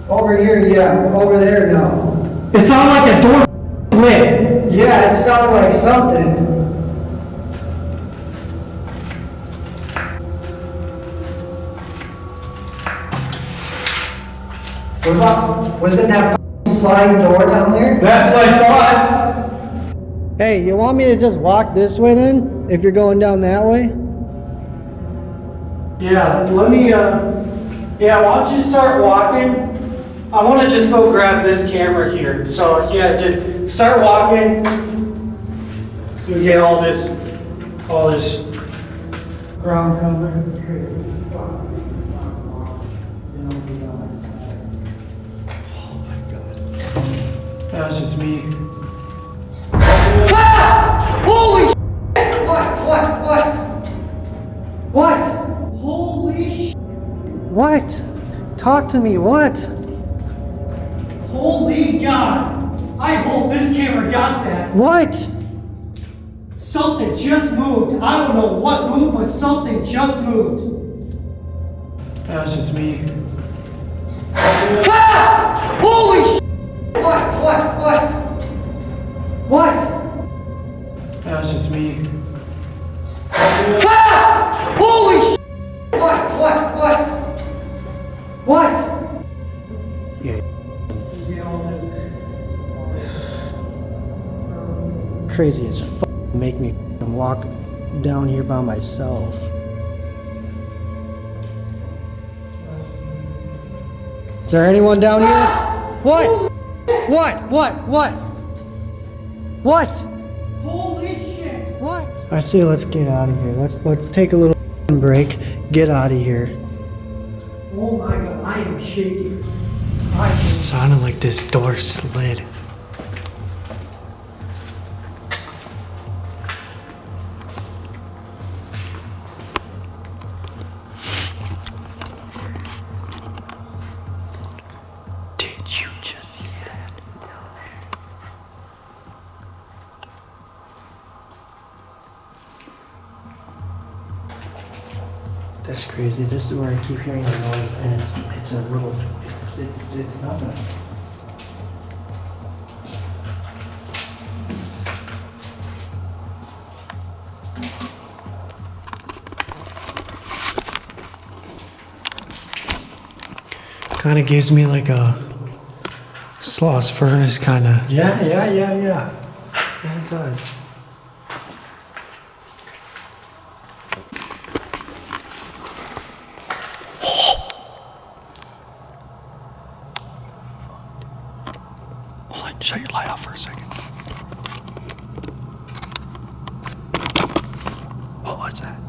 Speaker 2: Over here, yeah. Over there, no.
Speaker 1: It sounded like a door slid.
Speaker 2: Yeah, it sounded like something. What about, was it that sliding door down there?
Speaker 1: That's what I thought.
Speaker 2: Hey, you want me to just walk this way then? If you're going down that way?
Speaker 1: Yeah, let me, yeah, why don't you start walking? I want to just go grab this camera here. So, yeah, just start walking. So we get all this ground covered. Oh my God. That was just me. Ah! Holy shit!
Speaker 2: What?
Speaker 1: Holy shit!
Speaker 2: What? Talk to me, what?
Speaker 1: Holy God! I hope this camera got that.
Speaker 2: What?
Speaker 1: Something just moved. I don't know what moved, but something just moved.
Speaker 2: That was just me. Ah! Holy sh! What? That was just me. Ah! Holy sh! What? Yeah. Crazy as f***. Make me walk down here by myself. Is there anyone down here? What? What?
Speaker 1: Holy shit.
Speaker 2: What? I say let's get out of here. Let's take a little break. Get out of here.
Speaker 1: Oh my god, I am shaking.
Speaker 2: It sounded like this door slid. Did you just hear that down there? That's crazy. This is where I keep hearing the noise, and it's a little, it's nothing. Kind of gives me like a Sloss furnace kind of. Yeah. Yeah, it does. Hold on, shut your light off for a second. What was that?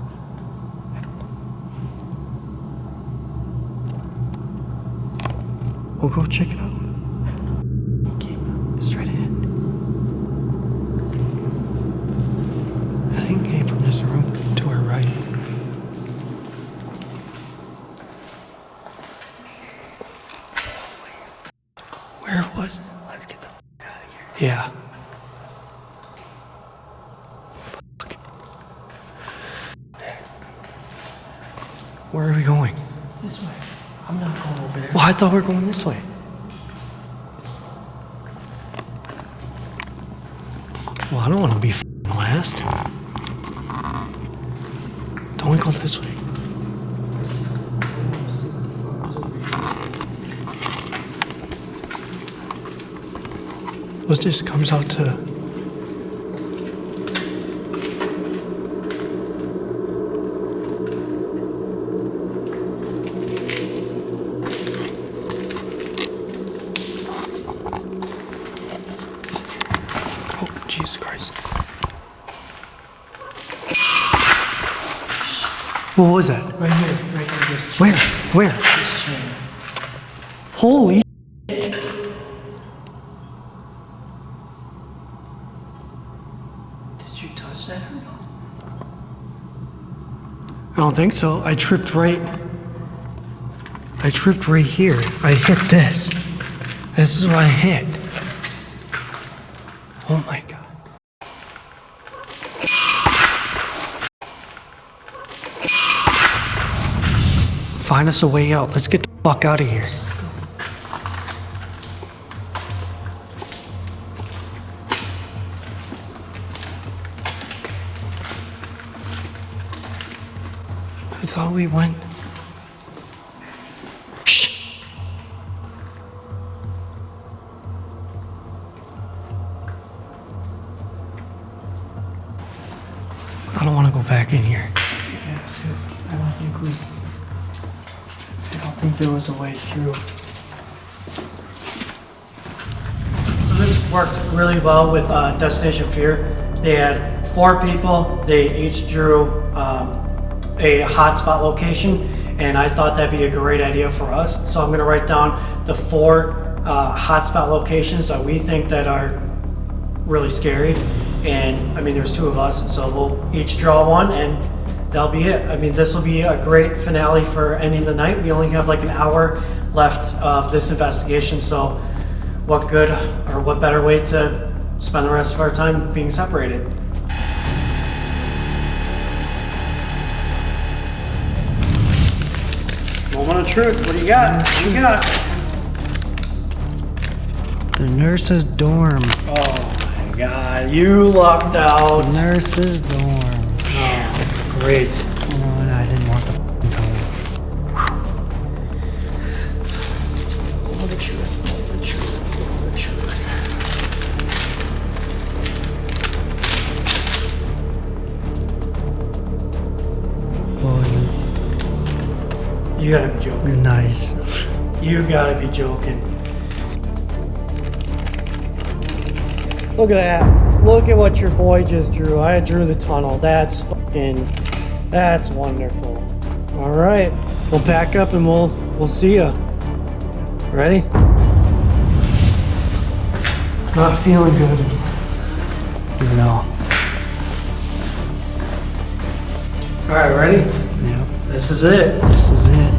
Speaker 2: We'll go check it out. It came from straight ahead. I think it came from this room to our right. Where was it? Let's get the f out of here. Yeah. Fuck. Where are we going? This way. I'm not going over there. Well, I thought we were going this way. Well, I don't want to be f***ing last. Don't we go this way? What just comes out to... Oh, Jesus Christ. What was that? Right here, this chair. Where? This chair. Holy shit. Did you touch that or no? I don't think so. I tripped right here. I hit this. This is what I hit. Oh my God. Find us a way out. Let's get the fuck out of here. I thought we went. Shh. I don't want to go back in here. You have to. I don't think there was a way through.
Speaker 1: So this worked really well with Destination Fear. They had 4 people. They each drew a hotspot location, and I thought that'd be a great idea for us. So I'm gonna write down the 4 hotspot locations that we think that are really scary. And I mean, there's 2 of us, so we'll each draw one, and that'll be it. I mean, this will be a great finale for ending the night. We only have like an hour left of this investigation, so what good or what better way to spend the rest of our time being separated? Moment of truth. What do you got? What do you got?
Speaker 2: The nurse's dorm.
Speaker 1: Oh my God! You lucked out.
Speaker 2: Nurse's dorm.
Speaker 1: Oh, great.
Speaker 2: Oh, and I didn't want the f***ing tunnel.
Speaker 1: Moment of truth. Moment of truth. Moment of truth.
Speaker 2: What was it?
Speaker 1: You gotta be joking.
Speaker 2: Nice.
Speaker 1: You gotta be joking. Look at that. Look at what your boy just drew. I drew the tunnel. That's wonderful. All right. We'll pack up and we'll see ya. Ready? Not feeling good.
Speaker 2: No.
Speaker 1: All right, ready?
Speaker 2: Yep.
Speaker 1: This is it.
Speaker 2: This is it.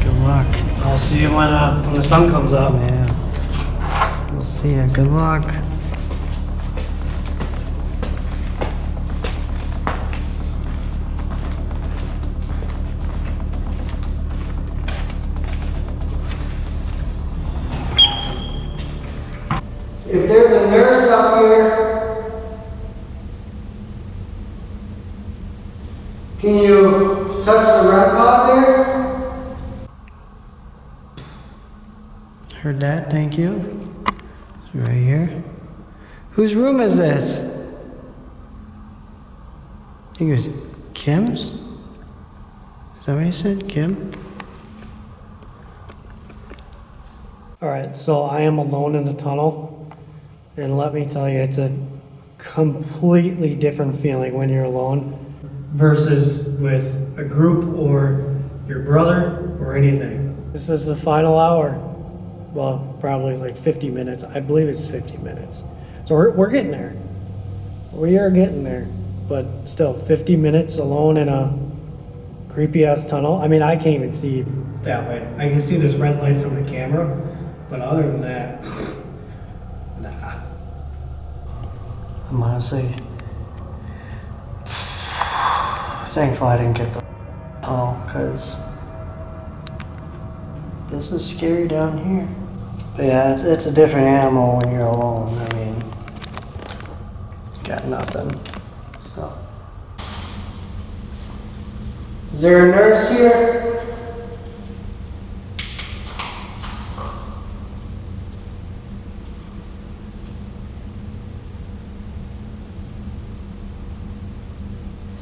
Speaker 2: Good luck.
Speaker 1: I'll see you when the sun comes up.
Speaker 2: Yeah. We'll see ya. Good luck.
Speaker 3: If there's a nurse up here, can you touch the REM pod there?
Speaker 2: Heard that. Thank you. It's right here. Whose room is this? I think it was Kim's? Is that what he said? Kim?
Speaker 1: All right, so I am alone in the tunnel. And let me tell you, it's a completely different feeling when you're alone versus with a group or your brother or anything. This is the final hour. Well, probably like 50 minutes. I believe it's 50 minutes. So we're getting there. We are getting there. But still, 50 minutes alone in a creepy ass tunnel. I mean, I can't even see that way. I can see this red light from the camera, but other than that, nah.
Speaker 2: I'm honestly thankful I didn't get the tunnel, because this is scary down here. But yeah, it's a different animal when you're alone. I mean, got nothing. So.
Speaker 3: Is there a nurse here?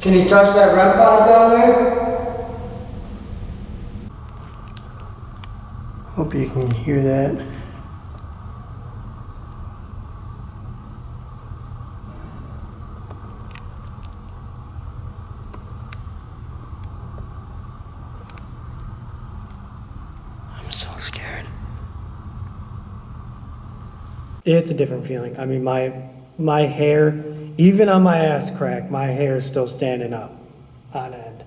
Speaker 3: Can you touch that REM pod down there?
Speaker 2: Hope you can hear that. I'm so scared.
Speaker 1: It's a different feeling. I mean, my hair, even on my ass crack, my hair is still standing up on end.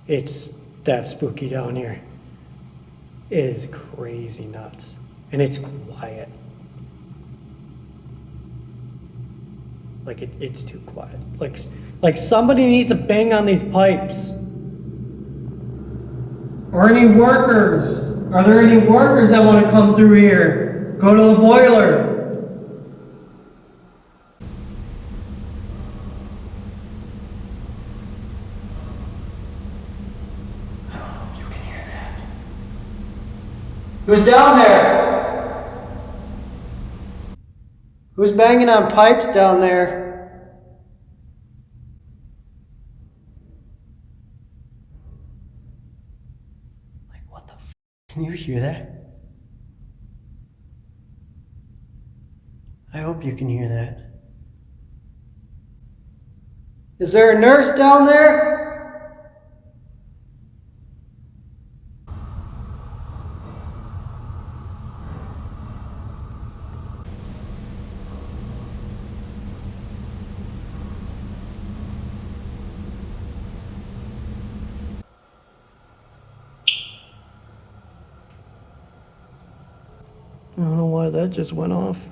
Speaker 1: It's that spooky down here. It is crazy nuts. And it's quiet. Like it's too quiet. Like somebody needs to bang on these pipes. Or any workers. Are there any workers that want to come through here? Go to the boiler.
Speaker 3: Who's down there?
Speaker 2: Who's banging on pipes down there? Like, what the f? Can you hear that? I hope you can hear that.
Speaker 3: Is there a nurse down there?
Speaker 1: I don't know why that just went off.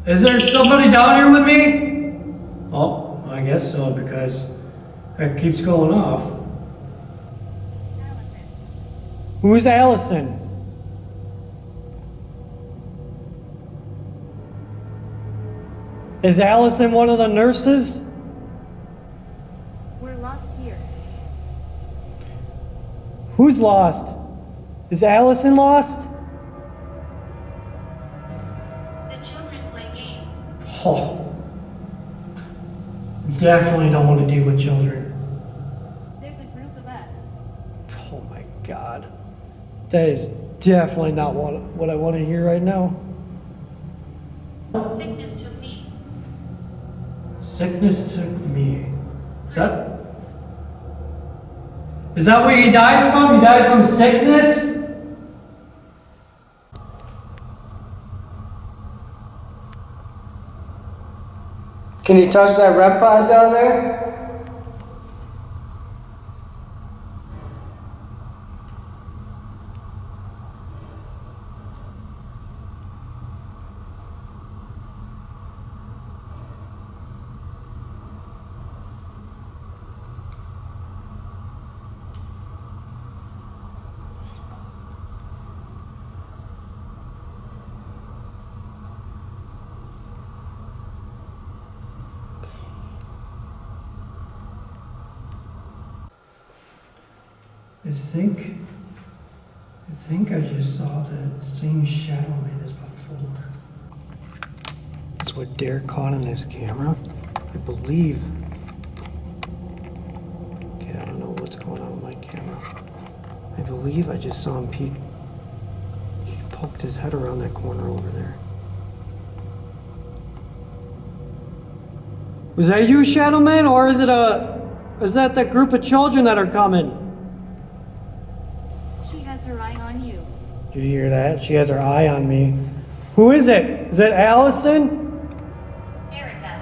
Speaker 1: Is there somebody down here with me? Oh, I guess so, because it keeps going off.
Speaker 8: Allison.
Speaker 1: Who's Allison? Is Allison one of the nurses?
Speaker 8: We're lost here.
Speaker 1: Who's lost? Is Allison lost?
Speaker 8: The children play games.
Speaker 1: Oh. Definitely don't want to deal with children.
Speaker 8: There's a group of us.
Speaker 1: Oh my God. That is definitely not what I want to hear right now.
Speaker 8: Sickness took me.
Speaker 1: Sickness took me. Is that where you died from? You died from sickness?
Speaker 2: Can you touch that REM pod down there?
Speaker 1: I think I just saw that same shadow man as before. That's what Derek caught on his camera. I believe. Okay, I don't know what's going on with my camera. I believe I just saw him peek. He poked his head around that corner over there. Was that you, Shadow Man, or is that the group of children that are coming?
Speaker 8: She has her eye on you.
Speaker 1: Did you hear that? She has her eye on me. Who is it? Is it Allison?
Speaker 8: Erica.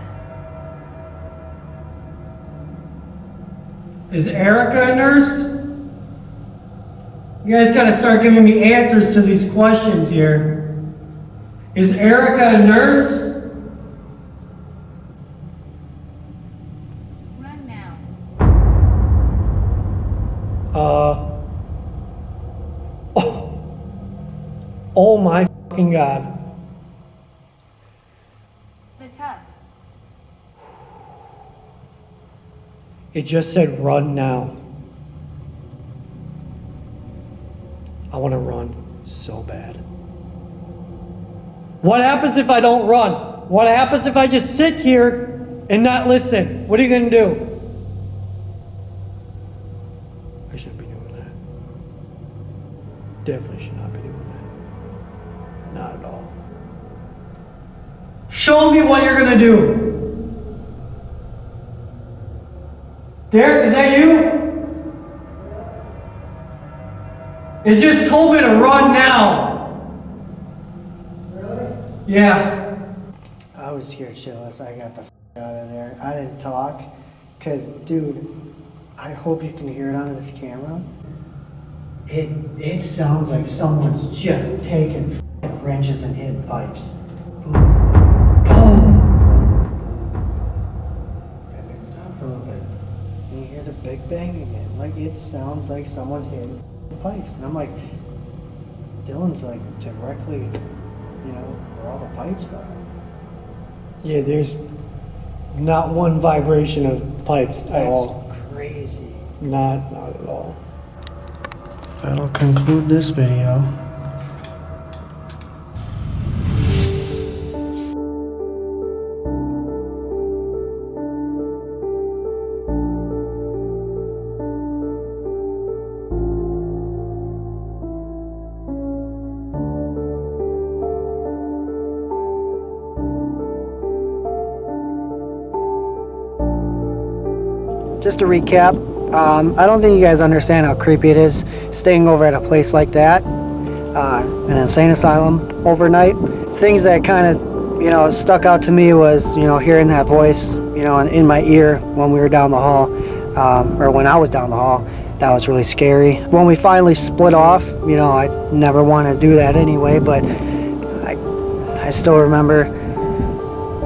Speaker 1: Is Erica a nurse? You guys gotta start giving me answers to these questions here. Is Erica a nurse?
Speaker 8: Run now.
Speaker 1: Oh my fucking God.
Speaker 8: The tub.
Speaker 1: It just said run now. I want to run so bad. What happens if I don't run? What happens if I just sit here and not listen? What are you going to do? I shouldn't be doing that. Definitely should not be doing that. Not at all. Show me what you're going to do. Derek, is that you? It just told me to run now.
Speaker 3: Really?
Speaker 1: Yeah.
Speaker 2: I was scared shitless. I got the out of there. I didn't talk because, dude, I hope you can hear it on this camera. It sounds like someone's just taking wrenches and hitting pipes. Boom, boom, boom, boom. And it stopped for a little bit. And you hear the big bang again. Like, it sounds like someone's hitting pipes. And I'm like, Dylan's like directly, where all the pipes are.
Speaker 1: Yeah, there's not one vibration of pipes at
Speaker 2: That's
Speaker 1: all.
Speaker 2: crazy.
Speaker 1: Not at all.
Speaker 2: That'll conclude this video. Just to recap, I don't think you guys understand how creepy it is staying over at a place like that, an insane asylum overnight. Things that kind of, stuck out to me was, hearing that voice, in my ear when we were down the hall, or when I was down the hall, That was really scary. When we finally split off, you know, I never wanted to do that anyway, but I still remember,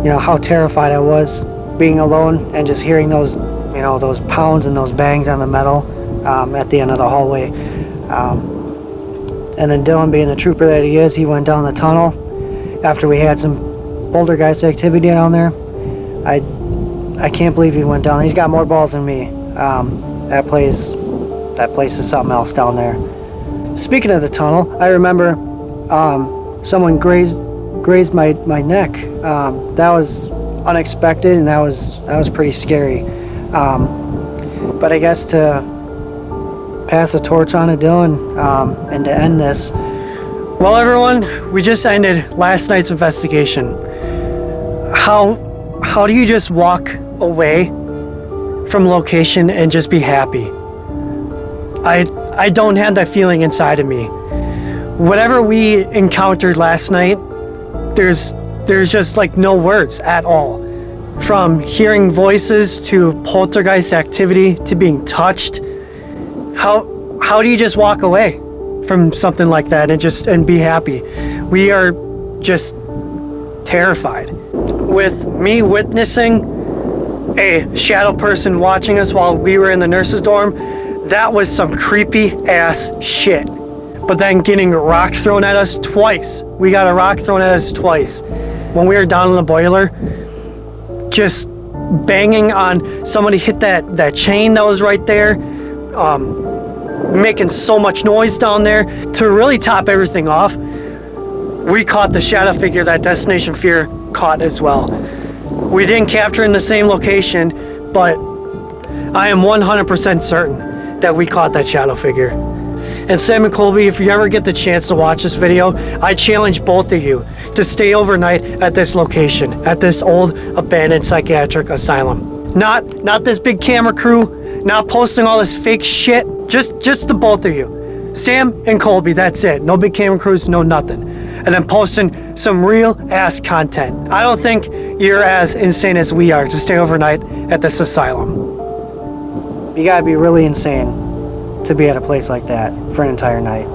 Speaker 2: you know, how terrified I was being alone and just hearing those, you know, those pounds and those bangs on the metal at the end of the hallway. And then Dylan, being the trooper that he is, he went down the tunnel after we had some poltergeist activity down there. I can't believe he went down. He's got more balls than me. That place is something else down there. Speaking of the tunnel, I remember someone grazed my neck. That was unexpected, and that was pretty scary. But I guess to pass the torch on to Dylan and to end this.
Speaker 1: Well, everyone, we just ended last night's investigation. How do you just walk away from location and just be happy? I don't have that feeling inside of me. Whatever we encountered last night, there's just like no words at all. From hearing voices to poltergeist activity to being touched. How do you just walk away from something like that and be happy? We are just terrified. With me witnessing a shadow person watching us while we were in the nurse's dorm, that was some creepy ass shit. But then getting a rock thrown at us twice. We got a rock thrown at us twice. When we were down in the boiler, just banging on, somebody hit that chain that was right there, making so much noise down there. To really top everything off, we caught the shadow figure that Destination Fear caught as well. We didn't capture in the same location, but I am 100% certain that we caught that shadow figure. And Sam and Colby, if you ever get the chance to watch this video, I challenge both of you to stay overnight at this location, at this old abandoned psychiatric asylum. Not this big camera crew, not posting all this fake shit, just the both of you. Sam and Colby, that's it. No big camera crews, no nothing. And then posting some real ass content. I don't think you're as insane as we are to stay overnight at this asylum.
Speaker 2: You gotta be really insane to be at a place like that for an entire night.